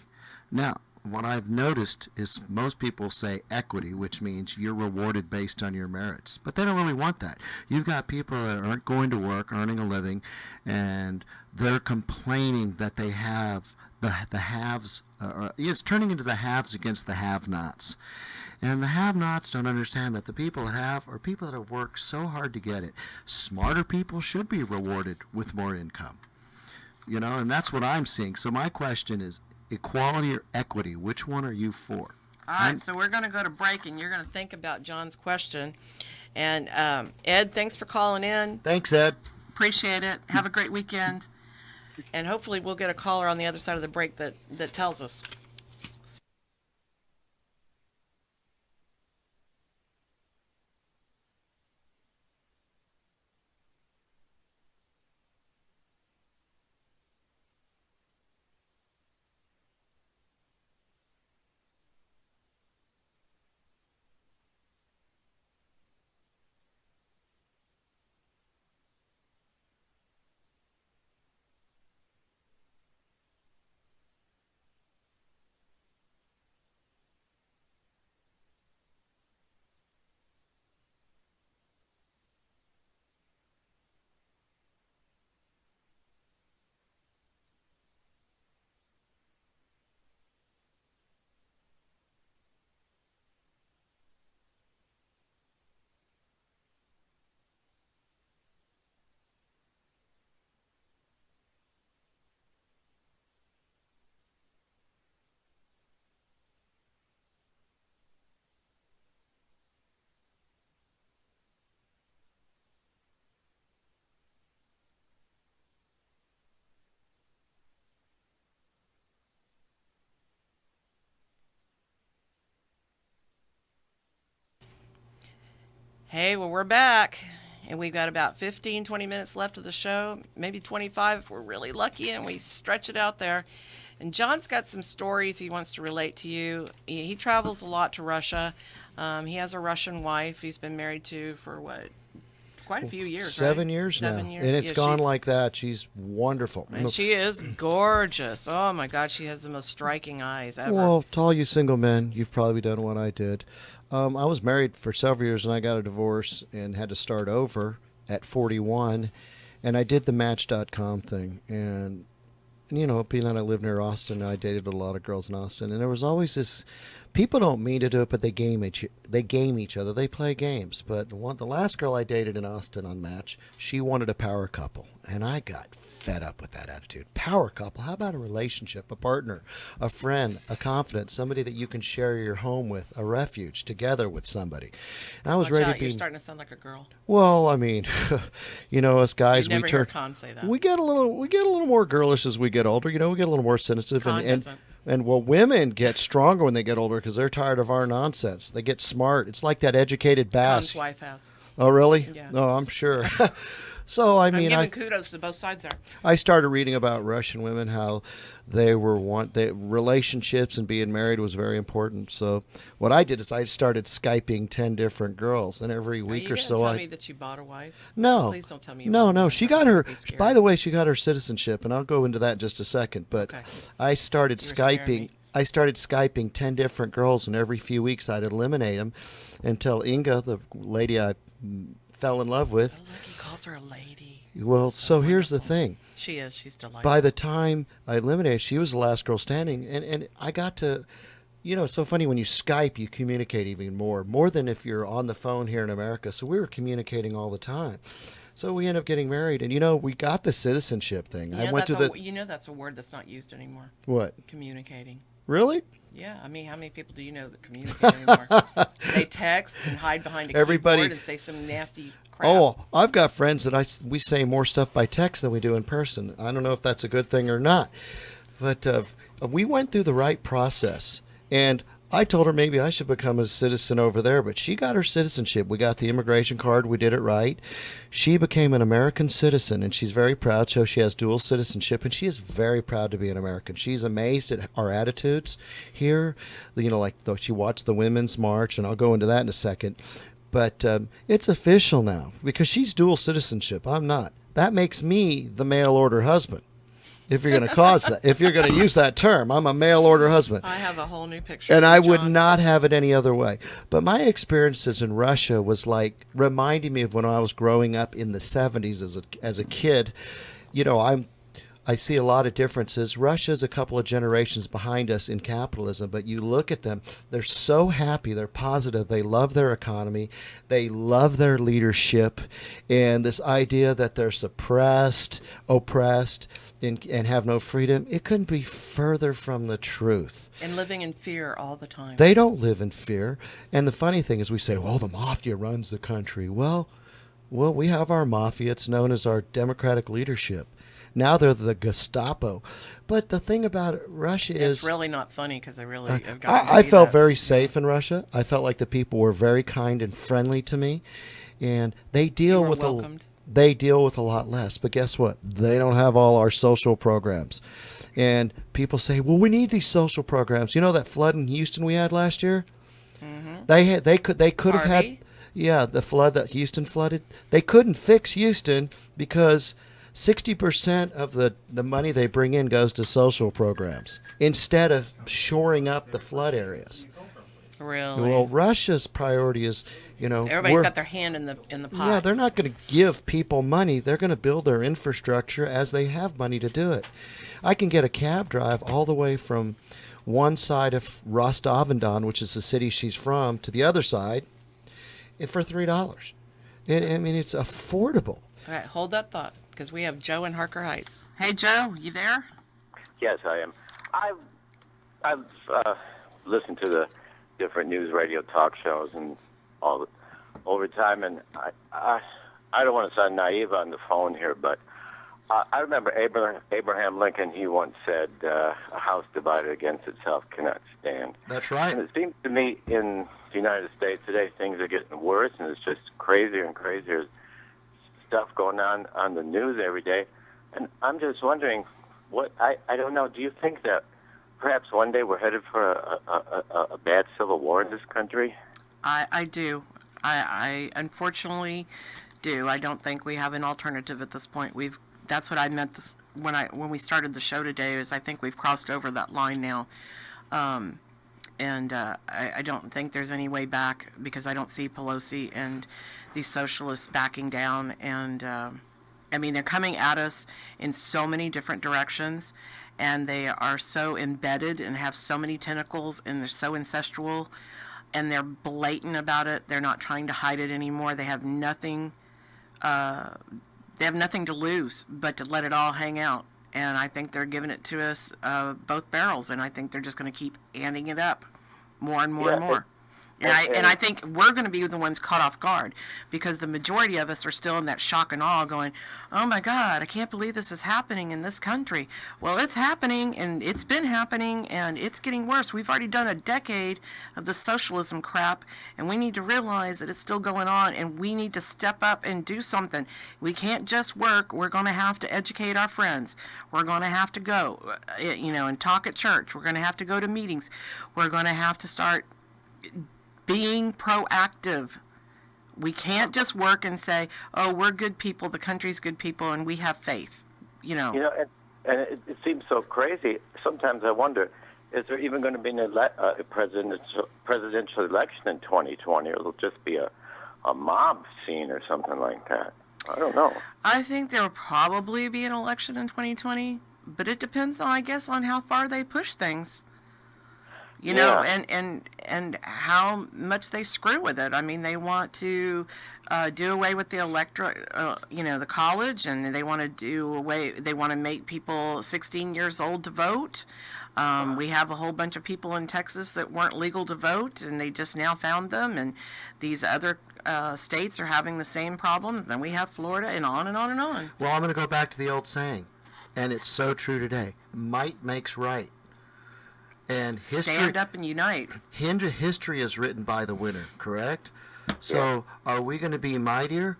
[SPEAKER 3] Now, what I've noticed is most people say equity, which means you're rewarded based on your merits. But they don't really want that. You've got people that aren't going to work, earning a living, and they're complaining that they have the haves. It's turning into the haves against the have-nots. And the have-nots don't understand that the people that have are people that have worked so hard to get it. Smarter people should be rewarded with more income. You know, and that's what I'm seeing. So my question is, equality or equity, which one are you for?
[SPEAKER 1] All right, so we're going to go to break, and you're going to think about John's question. And Ed, thanks for calling in.
[SPEAKER 3] Thanks, Ed.
[SPEAKER 1] Appreciate it. Have a great weekend. And hopefully we'll get a caller on the other side of the break that tells us. Hey, well, we're back, and we've got about 15, 20 minutes left of the show, maybe 25 if we're really lucky and we stretch it out there. And John's got some stories he wants to relate to you. He travels a lot to Russia. He has a Russian wife he's been married to for, quite a few years,
[SPEAKER 3] 7
[SPEAKER 1] right?
[SPEAKER 3] years now.
[SPEAKER 1] 7 years.
[SPEAKER 3] And it's
[SPEAKER 1] Yeah,
[SPEAKER 3] gone like that. She's wonderful.
[SPEAKER 1] And she is gorgeous. Oh, my God, she has the most striking eyes ever.
[SPEAKER 3] Well, to all you single men, you've probably done what I did. I was married for several years, and I got a divorce and had to start over at 41. And I did the Match.com thing. And you know, being that I live near Austin, I dated a lot of girls in Austin. And there was always this People don't mean to do it, but they game each other. They play games. But the last girl I dated in Austin on Match, she wanted a power couple, and I got fed up with that attitude. Power couple? How about a relationship, a partner, a friend, a confidant, somebody that you can share your home with, a refuge, together with somebody? And I was
[SPEAKER 1] Watch
[SPEAKER 3] ready
[SPEAKER 1] out,
[SPEAKER 3] to be.
[SPEAKER 1] you're starting to sound like a girl.
[SPEAKER 3] Well, I mean, us guys,
[SPEAKER 1] You never
[SPEAKER 3] we
[SPEAKER 1] hear
[SPEAKER 3] turn.
[SPEAKER 1] Conn say that.
[SPEAKER 3] We get a little more girlish as we get older. We get a little more sensitive,
[SPEAKER 1] Conn doesn't.
[SPEAKER 3] and well, women get stronger when they get older because they're tired of our nonsense. They get smart. It's like that educated bass.
[SPEAKER 1] Conn's wife has.
[SPEAKER 3] Oh, really?
[SPEAKER 1] Yeah.
[SPEAKER 3] Oh, I'm sure. So I mean,
[SPEAKER 1] I'm giving kudos to both sides there.
[SPEAKER 3] I started reading about Russian women, how they relationships and being married was very important. So what I did is I started Skyping 10 different girls, and every week or so
[SPEAKER 1] tell me that you bought a wife?
[SPEAKER 3] No.
[SPEAKER 1] Please don't tell me.
[SPEAKER 3] No. She got her.
[SPEAKER 1] Be scared.
[SPEAKER 3] By the way, she got her citizenship, and I'll go into that in just a second. But
[SPEAKER 1] Okay.
[SPEAKER 3] I started
[SPEAKER 1] You were scaring
[SPEAKER 3] Skyping.
[SPEAKER 1] me.
[SPEAKER 3] I started Skyping 10 different girls, and every few weeks I'd eliminate them until Inga, the lady I fell in love with.
[SPEAKER 1] Oh, look, he calls her a lady.
[SPEAKER 3] Well, so here's the thing.
[SPEAKER 1] She is. She's delightful.
[SPEAKER 3] By the time I eliminated, she was the last girl standing, and I got to, it's so funny when you Skype, you communicate even more than if you're on the phone here in America. So we were communicating all the time. So we ended up getting married, and we got the citizenship thing. I went to
[SPEAKER 1] that's a word that's not used anymore.
[SPEAKER 3] What?
[SPEAKER 1] Communicating.
[SPEAKER 3] Really?
[SPEAKER 1] Yeah, I mean, how many people do you know that communicate anymore? They text and hide behind a keyboard and say some nasty crap.
[SPEAKER 3] Oh, I've got friends that we say more stuff by text than we do in person. I don't know if that's a good thing or not, but we went through the right process, and I told her maybe I should become a citizen over there, but she got her citizenship. We got the immigration card. We did it right. She became an American citizen, and she's very proud. So she has dual citizenship, and she is very proud to be an American. She's amazed at our attitudes here. She watched the Women's March, and I'll go into that in a second. But it's official now because she's dual citizenship. I'm not. That makes me the mail order husband. If you're going to cause that, if you're going to use that term, I'm a mail order husband.
[SPEAKER 1] I have a whole new picture.
[SPEAKER 3] And
[SPEAKER 1] of
[SPEAKER 3] I
[SPEAKER 1] John.
[SPEAKER 3] would not have it any other way. But my experiences in Russia was like reminding me of when I was growing up in the 70s as a kid. I see a lot of differences. Russia's a couple of generations behind us in capitalism, but you look at them, they're so happy, they're positive, they love their economy, they love their leadership, and this idea that they're suppressed, oppressed, and have no freedom, it couldn't be further from the truth.
[SPEAKER 1] And living in fear all the time.
[SPEAKER 3] They don't live in fear. And the funny thing is we say, well, the mafia runs the country. Well, we have our mafia. It's known as our democratic leadership. Now they're the Gestapo. But the thing about Russia is...
[SPEAKER 1] It's really not funny because they really have got
[SPEAKER 3] I felt very safe in Russia. I felt like the people were very kind and friendly to me. And they deal with a lot less. But guess what? They don't have all our social programs. And people say, well, we need these social programs. You know that flood in Houston we had last year? Mm-hmm. They could have had... Yeah, the flood that Houston flooded. They couldn't fix Houston because 60% of the money they bring in goes to social programs instead of shoring up the flood areas.
[SPEAKER 1] Really?
[SPEAKER 3] Well, Russia's priority is,
[SPEAKER 1] everybody's got their hand in the pot.
[SPEAKER 3] Yeah, they're not going to give people money. They're going to build their infrastructure as they have money to do it. I can get a cab drive all the way from one side of Rostov-on-Don, which is the city she's from, to the other side, for $3. It's affordable.
[SPEAKER 1] All right, hold that thought, because we have Joe in Harker Heights. Hey, Joe, you there?
[SPEAKER 6] Yes, I am. I've listened to the different news radio talk shows and all over time, and I don't want to sound naive on the phone here, but I remember Abraham Lincoln. He once said, "A house divided against itself cannot stand."
[SPEAKER 3] That's right.
[SPEAKER 6] And it seems to me in the United States today things are getting worse, and it's just crazier and crazier stuff going on the news every day. And I'm just wondering, I don't know, do you think that perhaps one day we're headed for a bad civil war in this country?
[SPEAKER 1] I do. I unfortunately do. I don't think we have an alternative at this point. That's what I meant when we started the show today, is I think we've crossed over that line now. I don't think there's any way back, because I don't see Pelosi and these socialists backing down. And they're coming at us in so many different directions, and they are so embedded and have so many tentacles, and they're so ancestral, and they're blatant about it. They're not trying to hide it anymore. They have nothing. They have nothing to lose but to let it all hang out. And I think they're giving it to us both barrels, and I think they're just going to keep amping it up more and more and more. And I think we're going to be the ones caught off guard, because the majority of us are still in that shock and awe going, oh my God, I can't believe this is happening in this country. Well, it's happening, and it's been happening, and it's getting worse. We've already done a decade of the socialism crap, and we need to realize that it's still going on, and we need to step up and do something. We can't just work. We're going to have to educate our friends. We're going to have to go, and talk at church. We're going to have to go to meetings. We're going to have to start being proactive. We can't just work and say, oh, we're good people, the country's good people, and we have faith,
[SPEAKER 6] And it seems so crazy. Sometimes I wonder, is there even going to be a presidential election in 2020, or it'll just be a mob scene or something like that? I don't know.
[SPEAKER 1] I think there will probably be an election in 2020, but it depends, I guess, on how far they push things. And how much they screw with it. I mean, they want to do away with the the college, and they want to make people 16 years old to vote. We have a whole bunch of people in Texas that weren't legal to vote, and they just now found them, and these other states are having the same problem. Then we have Florida, and on and on and on.
[SPEAKER 3] Well, I'm going to go back to the old saying, and it's so true today. Might makes right. And
[SPEAKER 1] stand up and unite.
[SPEAKER 3] History is written by the winner, correct? So are we going to be mightier,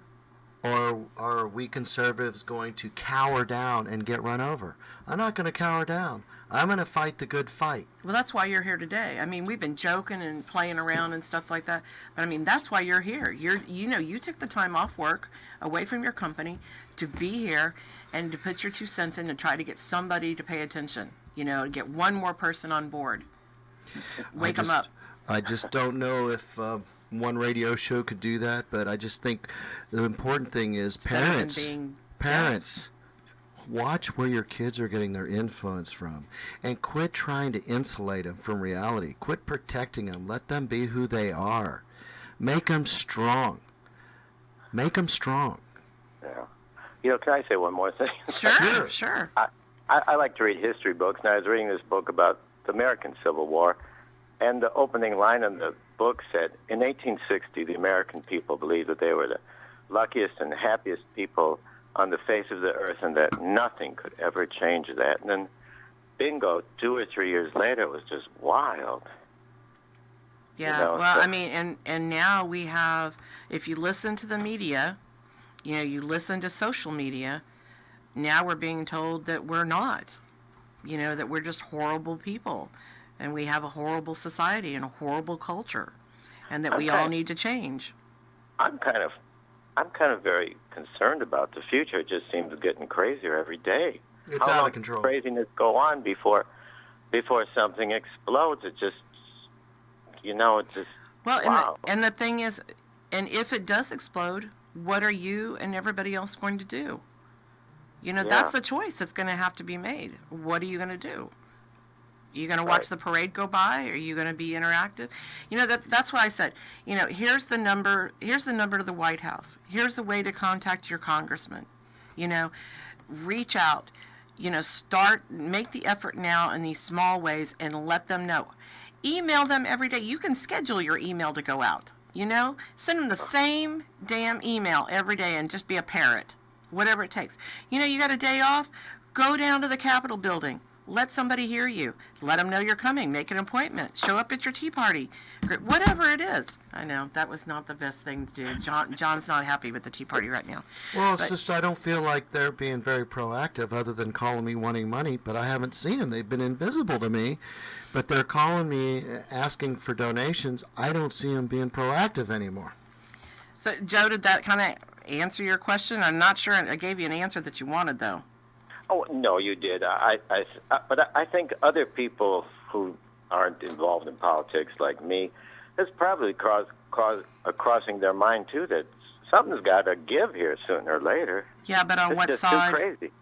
[SPEAKER 3] or are we conservatives going to cower down and get run over? I'm not going to cower down. I'm going to fight the good fight.
[SPEAKER 1] Well, that's why you're here today. I mean, we've been joking and playing around and stuff like that, but I mean, that's why you're here. You took the time off work, away from your company, to be here and to put your 2 cents in and try to get somebody to pay attention. Get one more person on board. Wake them up.
[SPEAKER 3] I just don't know if one radio show could do that, but I just think the important thing is parents, watch where your kids are getting their influence from, and quit trying to insulate them from reality. Quit protecting them. Let them be who they are. Make them strong. Make them strong.
[SPEAKER 6] Yeah. Can I say one more thing?
[SPEAKER 1] Sure.
[SPEAKER 6] I like to read history books, and I was reading this book about the American Civil War, and the opening line in the book said, in 1860, the American people believed that they were the luckiest and happiest people on the face of the earth, and that nothing could ever change that. And then, bingo, 2 or 3 years later, it was just wild.
[SPEAKER 1] Yeah, I mean, and now we have, if you listen to the media, you listen to social media, now we're being told that we're not, that we're just horrible people, and we have a horrible society and a horrible culture, and that we all need to change.
[SPEAKER 6] I'm kind of very concerned about the future. It just seems getting crazier every day.
[SPEAKER 3] It's out of control.
[SPEAKER 6] How long does craziness go on before something explodes? It just, it's just,
[SPEAKER 1] well,
[SPEAKER 6] wow.
[SPEAKER 1] And the thing is, and if it does explode, what are you and everybody else going to do? That's a choice that's going to have to be made. What are you going to do? Are you going to watch the parade go by? Are you going to be interactive? That's why I said, here's the number to the White House. Here's the way to contact your congressman. Reach out. Make the effort now in these small ways and let them know. Email them every day. You can schedule your email to go out. Send them the same damn email every day and just be a parrot. Whatever it takes. You got a day off, go down to the Capitol building. Let somebody hear you. Let them know you're coming. Make an appointment. Show up at your tea party. Whatever it is. I know, that was not the best thing to do. John's not happy with the tea party right now.
[SPEAKER 3] Well, just I don't feel like they're being very proactive other than calling me wanting money, but I haven't seen them. They've been invisible to me, but they're calling me asking for donations. I don't see them being proactive anymore.
[SPEAKER 1] So, Joe, did that kind of answer your question? I'm not sure I gave you an answer that you wanted, though.
[SPEAKER 6] Oh, no, you did. But I think other people who aren't involved in politics like me, it's probably crossing their mind, too, that something's got to give here sooner or later.
[SPEAKER 1] Yeah, but on what
[SPEAKER 6] just
[SPEAKER 1] side?
[SPEAKER 6] Too crazy.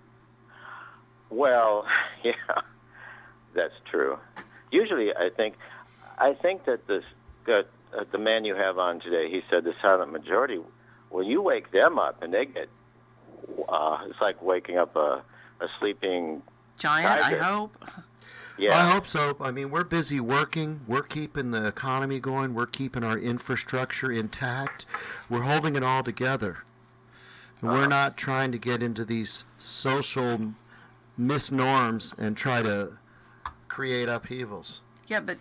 [SPEAKER 6] Well, yeah, that's true. Usually, I think that the man you have on today, he said the silent majority. When you wake them up and they get, it's like waking up a sleeping
[SPEAKER 1] giant,
[SPEAKER 6] tiger.
[SPEAKER 1] I hope.
[SPEAKER 6] Yeah.
[SPEAKER 3] I hope so. I mean, we're busy working. We're keeping the economy going. We're keeping our infrastructure intact. We're holding it all together. We're not trying to get into these social misnorms and try to create upheavals.
[SPEAKER 1] Yeah, but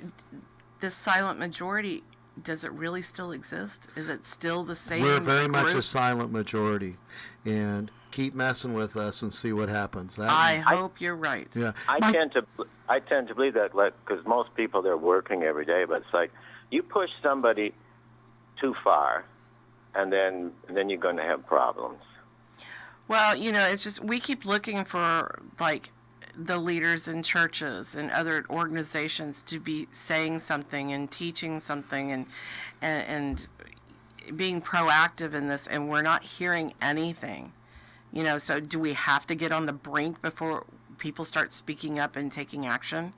[SPEAKER 1] this silent majority, does it really still exist? Is it still the same
[SPEAKER 3] We're very much a
[SPEAKER 1] group?
[SPEAKER 3] silent majority, and keep messing with us and see what happens.
[SPEAKER 1] I hope you're right.
[SPEAKER 3] Yeah.
[SPEAKER 6] I tend to believe that, like, because most people, they're working every day, but it's like you push somebody too far, and then you're going to have problems.
[SPEAKER 1] Well, it's just we keep looking for like the leaders in churches and other organizations to be saying something and teaching something and being proactive in this, and we're not hearing anything. So do we have to get on the brink before people start speaking up and taking action?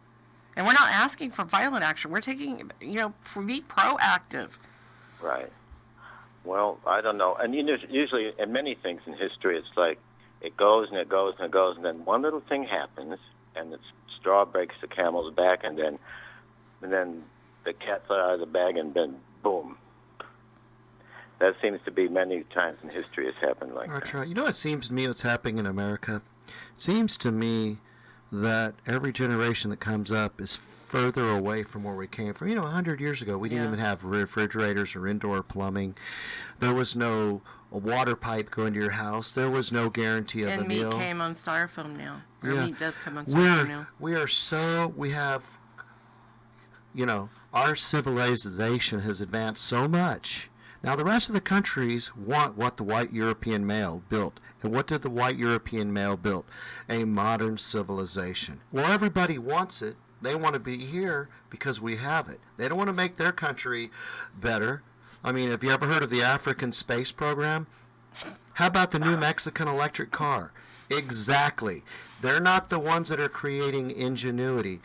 [SPEAKER 1] And we're not asking for violent action. We're taking, be proactive.
[SPEAKER 6] Right. Well, I don't know. And usually in many things in history, it's like it goes and it goes and it goes, and then one little thing happens, and the straw breaks the camel's back, and then the cat fell out of the bag, and then boom. That seems to be many times in history has happened like that.
[SPEAKER 3] That's right. It seems to me what's happening in America? It seems to me that every generation that comes up is further away from where we came from. 100 years ago, we didn't even have refrigerators or indoor plumbing. There was no water pipe going to your house. There was no guarantee of a meal.
[SPEAKER 1] And meat came on styrofoam now. Meat does come on
[SPEAKER 3] We're,
[SPEAKER 1] styrofoam now.
[SPEAKER 3] we have, our civilization has advanced so much. Now, the rest of the countries want what the white European male built. And what did the white European male build? A modern civilization. Well, everybody wants it. They want to be here because we have it. They don't want to make their country better. I mean, have you ever heard of the African space program? How about the new Mexican electric car? Exactly. They're not the ones that are creating ingenuity.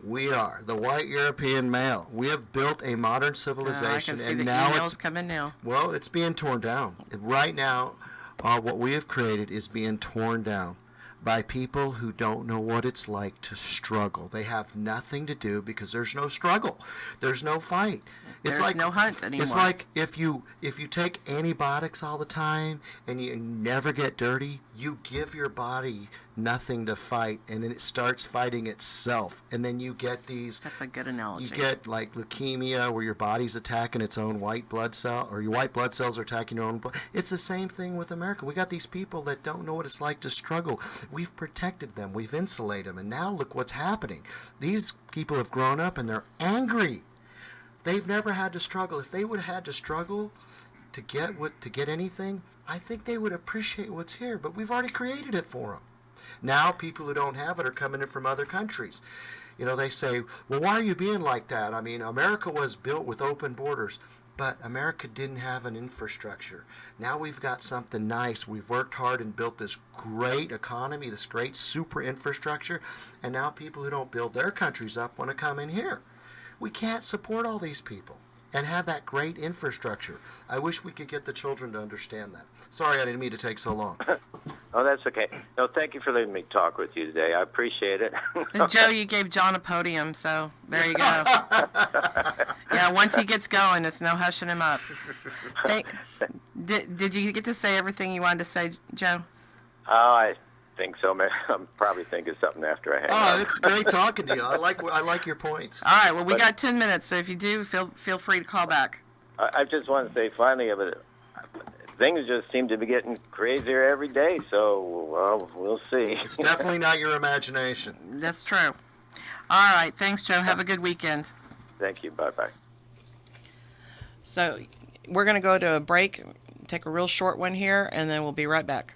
[SPEAKER 3] We are the white European male. We have built a modern civilization,
[SPEAKER 1] I can see
[SPEAKER 3] and
[SPEAKER 1] the
[SPEAKER 3] now
[SPEAKER 1] emails
[SPEAKER 3] it's
[SPEAKER 1] coming now.
[SPEAKER 3] Well, it's being torn down. Right now, what we have created is being torn down by people who don't know what it's like to struggle. They have nothing to do because there's no struggle. There's no fight.
[SPEAKER 1] There's no hunt anymore.
[SPEAKER 3] It's like if you take antibiotics all the time and you never get dirty, you give your body nothing to fight, and then it starts fighting itself, and then you get these.
[SPEAKER 1] That's a good analogy.
[SPEAKER 3] You get like leukemia, where your body's attacking its own white blood cell, or your white blood cells are attacking your own blood. It's the same thing with America. We got these people that don't know what it's like to struggle. We've protected them, we've insulated them, and now look what's happening. These people have grown up and they're angry. They've never had to struggle. If they would have had to struggle to get anything, I think they would appreciate what's here. But we've already created it for them. Now people who don't have it are coming in from other countries. They say, well, why are you being like that? I mean, America was built with open borders, but America didn't have an infrastructure. Now we've got something nice. We've worked hard and built this great economy, this great super infrastructure, and now people who don't build their countries up want to come in here. We can't support all these people and have that great infrastructure. I wish we could get the children to understand that. Sorry, I didn't mean to take so long.
[SPEAKER 6] Oh, that's okay. No, thank you for letting me talk with you today. I appreciate it.
[SPEAKER 1] Joe, you gave John a podium, so there you go. Yeah, once he gets going, it's no hushing him up. Did you get to say everything you wanted to say, Joe?
[SPEAKER 6] Oh, I think so, man. I'm probably thinking something after I hang up.
[SPEAKER 3] It's great talking to you. I like your points.
[SPEAKER 1] All right, well, we got 10 minutes, so if you do, feel free to call back.
[SPEAKER 6] I just want to say finally, things just seem to be getting crazier every day, so well, we'll see.
[SPEAKER 3] It's definitely not your imagination.
[SPEAKER 1] That's true. All right, thanks, Joe. Have a good weekend.
[SPEAKER 6] Thank you. Bye-bye.
[SPEAKER 1] So we're going to go to a break, take a real short one here, and then we'll be right back.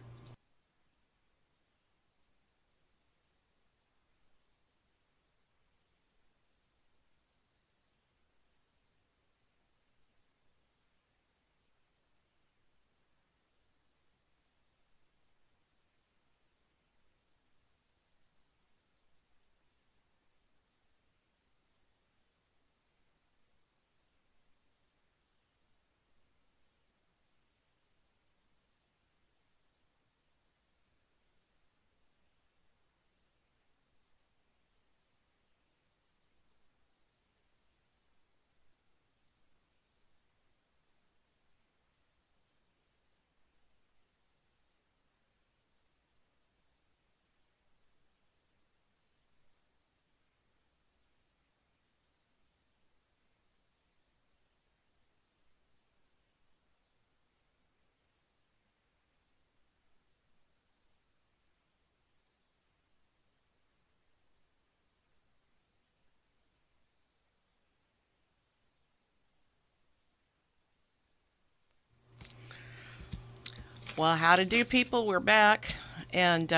[SPEAKER 1] Well, how to do, people? We're back, and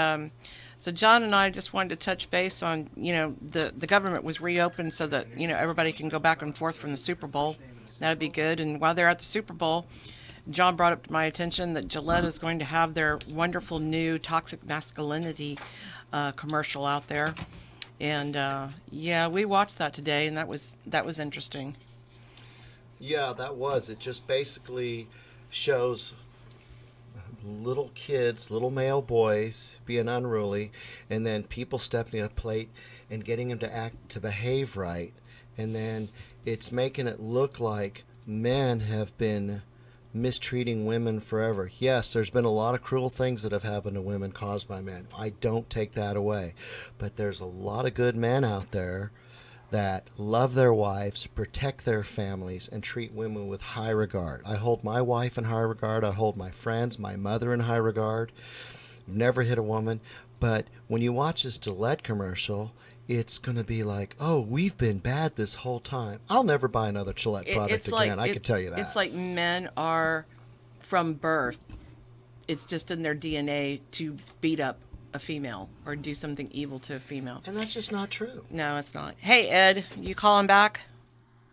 [SPEAKER 1] so John and I just wanted to touch base on, the government was reopened so that everybody can go back and forth from the Super Bowl. That'd be good. And while they're at the Super Bowl, John brought up to my attention that Gillette is going to have their wonderful new toxic masculinity commercial out there, and yeah, we watched that today, and that was interesting.
[SPEAKER 3] Yeah, that was. It just basically shows little kids, little male boys being unruly, and then people stepping up plate and getting them to behave right, and then it's making it look like men have been mistreating women forever. Yes, there's been a lot of cruel things that have happened to women caused by men. I don't take that away, but there's a lot of good men out there that love their wives, protect their families, and treat women with high regard. I hold my wife in high regard. I hold my friends, my mother in high regard. Never hit a woman. But when you watch this Gillette commercial, it's going to be like, oh, we've been bad this whole time. I'll never buy another Gillette product again. I can tell you that.
[SPEAKER 1] It's like men are, from birth, it's just in their DNA to beat up a female or do something evil to a female.
[SPEAKER 3] And that's just not true.
[SPEAKER 1] No, it's not. Hey, Ed, you calling back?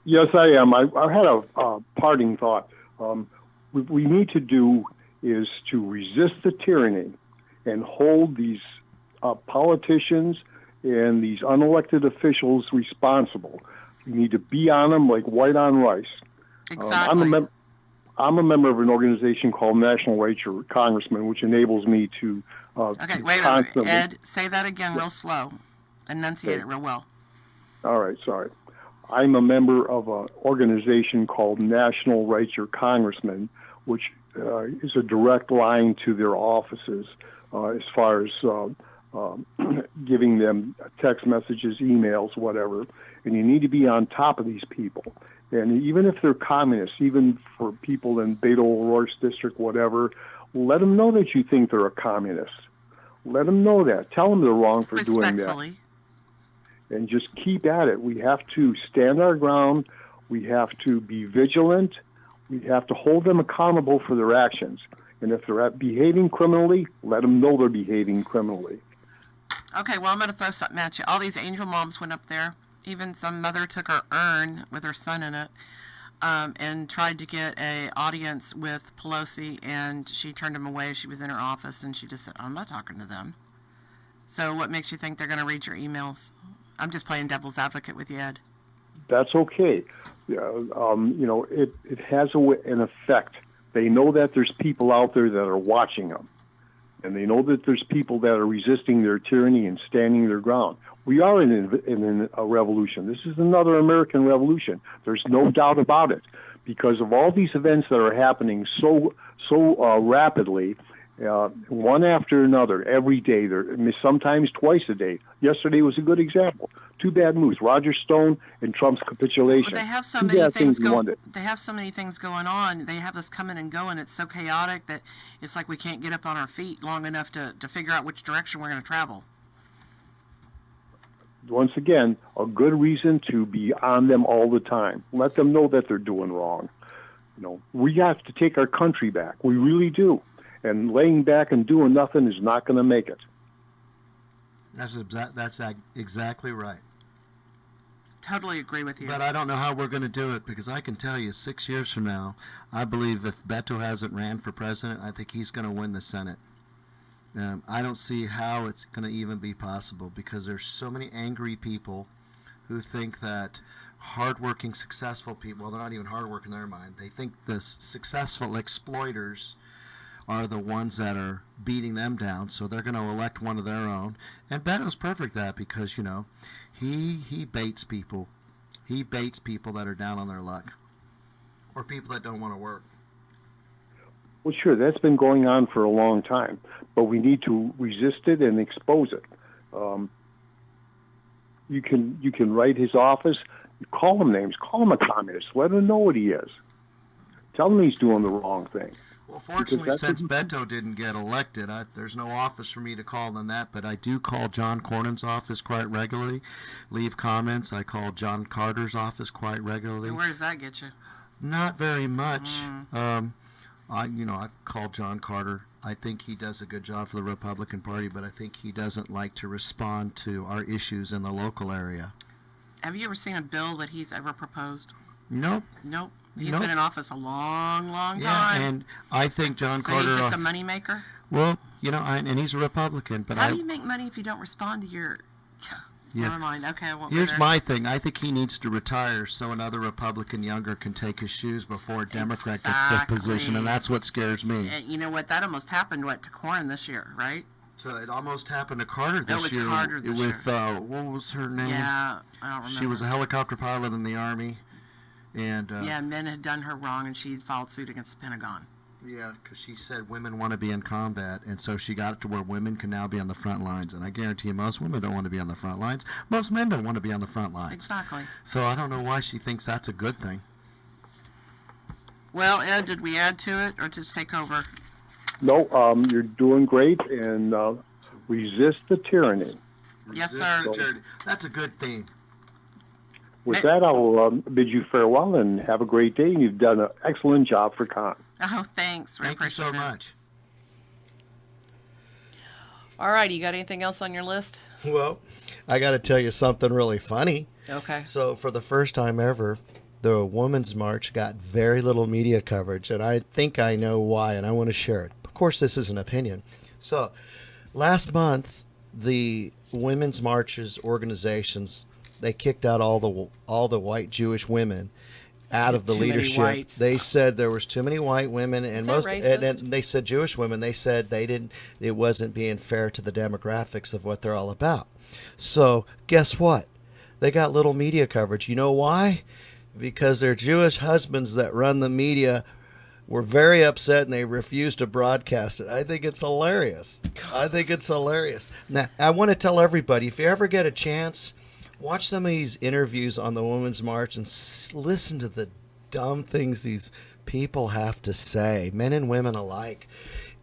[SPEAKER 5] Yes, I am. I had a parting thought. What we need to do is to resist the tyranny and hold these politicians and these unelected officials responsible. We need to be on them like white on rice.
[SPEAKER 1] Exactly.
[SPEAKER 5] I'm a member of an organization called National Rights Congressman, which enables me to
[SPEAKER 1] okay, wait a minute. Ed, say that again real slow. Enunciate it real well.
[SPEAKER 5] All right, sorry. I'm a member of an organization called National Rights Congressman, which is a direct line to their offices as far as giving them text messages, emails, whatever. And you need to be on top of these people. And even if they're communists, even for people in Beto O'Rourke's district, whatever, let them know that you think they're a communist. Let them know that. Tell them they're wrong for doing that.
[SPEAKER 1] Respectfully.
[SPEAKER 5] And just keep at it. We have to stand our ground. We have to be vigilant. We have to hold them accountable for their actions. And if they're behaving criminally, let them know they're behaving criminally.
[SPEAKER 1] Okay, well, I'm going to throw something at you. All these angel moms went up there. Even some mother took her urn with her son in it and tried to get an audience with Pelosi, and she turned him away. She was in her office, and she just said, I'm not talking to them. So what makes you think they're going to read your emails? I'm just playing devil's advocate with you, Ed.
[SPEAKER 5] That's okay. It has an effect. They know that there's people out there that are watching them, and they know that there's people that are resisting their tyranny and standing their ground. We are in a revolution. This is another American revolution. There's no doubt about it, because of all these events that are happening so rapidly, one after another, every day. Sometimes twice a day. Yesterday was a good example. Two bad moves: Roger Stone and Trump's capitulation.
[SPEAKER 1] Well, they have so
[SPEAKER 5] Two
[SPEAKER 1] many
[SPEAKER 5] bad
[SPEAKER 1] things
[SPEAKER 5] going.
[SPEAKER 1] They have so many things going on. They have us coming and going. It's so chaotic that it's like we can't get up on our feet long enough to figure out which direction we're going to travel.
[SPEAKER 5] Once again, a good reason to be on them all the time. Let them know that they're doing wrong. We have to take our country back. We really do. And laying back and doing nothing is not going to make it.
[SPEAKER 3] That's exactly right.
[SPEAKER 1] Totally agree with you.
[SPEAKER 3] But I don't know how we're going to do it, because I can tell you 6 years from now, I believe if Beto hasn't ran for president, I think he's going to win the Senate. I don't see how it's going to even be possible, because there's so many angry people who think that hardworking, successful people, well, they're not even hardworking in their mind. They think the successful exploiters are the ones that are beating them down, so they're going to elect one of their own. And Beto's perfect at that, because, he baits people. He baits people that are down on their luck, or people that don't want to work.
[SPEAKER 5] Well, sure, that's been going on for a long time, but we need to resist it and expose it. You can write his office, call him names, call him a communist, let him know what he is. Tell him he's doing the wrong thing.
[SPEAKER 3] Well, fortunately, since Beto didn't get elected, there's no office for me to call than that, but I do call John Cornyn's office quite regularly, leave comments. I call John Carter's office quite regularly.
[SPEAKER 1] And where does that get you?
[SPEAKER 3] Not very much. I've called John Carter I think he does a good job for the Republican Party, but I think he doesn't like to respond to our issues in the local area.
[SPEAKER 1] Have you ever seen a bill that he's ever proposed?
[SPEAKER 3] Nope.
[SPEAKER 1] Nope. He's
[SPEAKER 3] Nope.
[SPEAKER 1] been in office a long, long
[SPEAKER 3] Yeah,
[SPEAKER 1] time.
[SPEAKER 3] and I think John
[SPEAKER 1] So
[SPEAKER 3] Carter.
[SPEAKER 1] he's just a moneymaker?
[SPEAKER 3] Well, and he's a Republican, but
[SPEAKER 1] How do you make money if you don't respond to your...
[SPEAKER 3] Yeah.
[SPEAKER 1] Never mind. Okay, I won't go
[SPEAKER 3] Here's
[SPEAKER 1] there.
[SPEAKER 3] my thing. I think he needs to retire so another Republican younger can take his shoes before a Democrat gets the position, and that's what scares me.
[SPEAKER 1] And you know what? That almost happened, to Conn this year, right?
[SPEAKER 3] So it almost happened to Carter
[SPEAKER 1] That
[SPEAKER 3] this
[SPEAKER 1] was
[SPEAKER 3] year
[SPEAKER 1] Carter this
[SPEAKER 3] with what was her name?
[SPEAKER 1] Yeah, I don't remember.
[SPEAKER 3] She was a helicopter pilot in the Army, and
[SPEAKER 1] Yeah, men had done her wrong, and she filed suit against the Pentagon.
[SPEAKER 3] yeah, because she said women want to be in combat, and so she got it to where women can now be on the front lines. And I guarantee you, most women don't want to be on the front lines. Most men don't want to be on the front lines.
[SPEAKER 1] Exactly.
[SPEAKER 3] So I don't know why she thinks that's a good thing.
[SPEAKER 1] Well, Ed, did we add to it, or just take over?
[SPEAKER 5] No, you're doing great, and resist the tyranny.
[SPEAKER 1] Yes,
[SPEAKER 3] Resist
[SPEAKER 1] sir.
[SPEAKER 3] the tyranny. That's a good theme.
[SPEAKER 5] With that, I will bid you farewell and have a great day. You've done an excellent job for Conn.
[SPEAKER 1] Oh, thanks. We
[SPEAKER 3] Thank you so
[SPEAKER 1] appreciate it.
[SPEAKER 3] much.
[SPEAKER 1] All right, you got anything else on your list?
[SPEAKER 7] Well, I got to tell you something really funny.
[SPEAKER 1] Okay.
[SPEAKER 7] So, for the first time ever, the Women's March got very little media coverage, and I think I know why, and I want to share it. Of course, this is an opinion. So, last month, the Women's Marches organizations, they kicked out all the white Jewish women out of the
[SPEAKER 1] Too many
[SPEAKER 7] leadership.
[SPEAKER 1] whites.
[SPEAKER 7] They said there was too many white women, and
[SPEAKER 1] that racist?
[SPEAKER 7] and they said Jewish women. They said it wasn't being fair to the demographics of what they're all about. So guess what? They got little media coverage. You know why? Because their Jewish husbands that run the media were very upset and they refused to broadcast it. I think it's hilarious. Now, I want to tell everybody, if you ever get a chance, watch some of these interviews on the Women's March and listen to the dumb things these people have to say, men and women alike.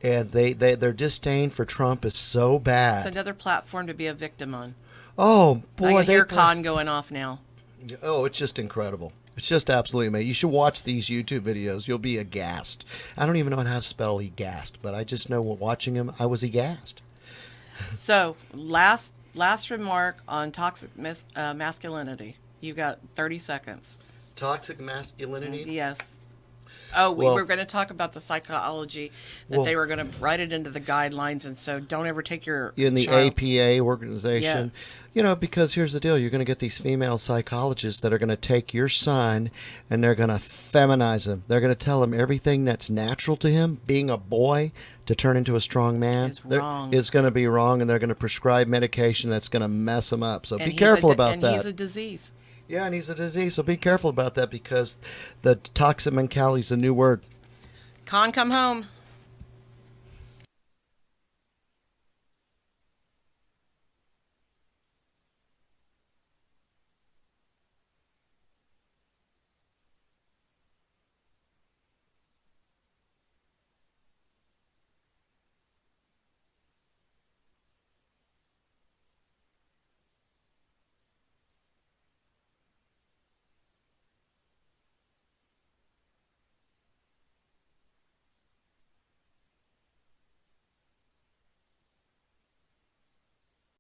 [SPEAKER 7] And their disdain for Trump is so
[SPEAKER 1] It's
[SPEAKER 7] bad.
[SPEAKER 1] another platform to be a victim on.
[SPEAKER 7] Oh, boy.
[SPEAKER 1] I can hear Conn going off now.
[SPEAKER 7] Oh, it's just incredible. It's just absolutely amazing. You should watch these YouTube videos. You'll be aghast. I don't even know how to spell aghast, but I just know watching him, I was aghast.
[SPEAKER 1] So, last remark on toxic masculinity. You got 30 seconds.
[SPEAKER 7] Toxic masculinity?
[SPEAKER 1] Yes. Oh, we
[SPEAKER 7] Well-
[SPEAKER 1] were going to talk about the psychology that
[SPEAKER 7] Well-
[SPEAKER 1] they were going to write it into the guidelines, and so don't ever take your
[SPEAKER 7] In the
[SPEAKER 1] child.
[SPEAKER 7] APA organization. Because here's the deal. You're going to get these female psychologists that are going to take your son and they're going to feminize him. They're going to tell him everything that's natural to him, being a boy, to turn into a strong man.
[SPEAKER 1] Is wrong.
[SPEAKER 7] It's going to be wrong, and they're going to prescribe medication that's going to mess him up. So
[SPEAKER 1] And
[SPEAKER 7] be
[SPEAKER 1] he's
[SPEAKER 7] careful
[SPEAKER 1] a,
[SPEAKER 7] about
[SPEAKER 1] and
[SPEAKER 7] that.
[SPEAKER 1] he's a disease.
[SPEAKER 7] Yeah, and he's a disease, so be careful about that because the toxic mentality is a new word.
[SPEAKER 1] Conn, come home.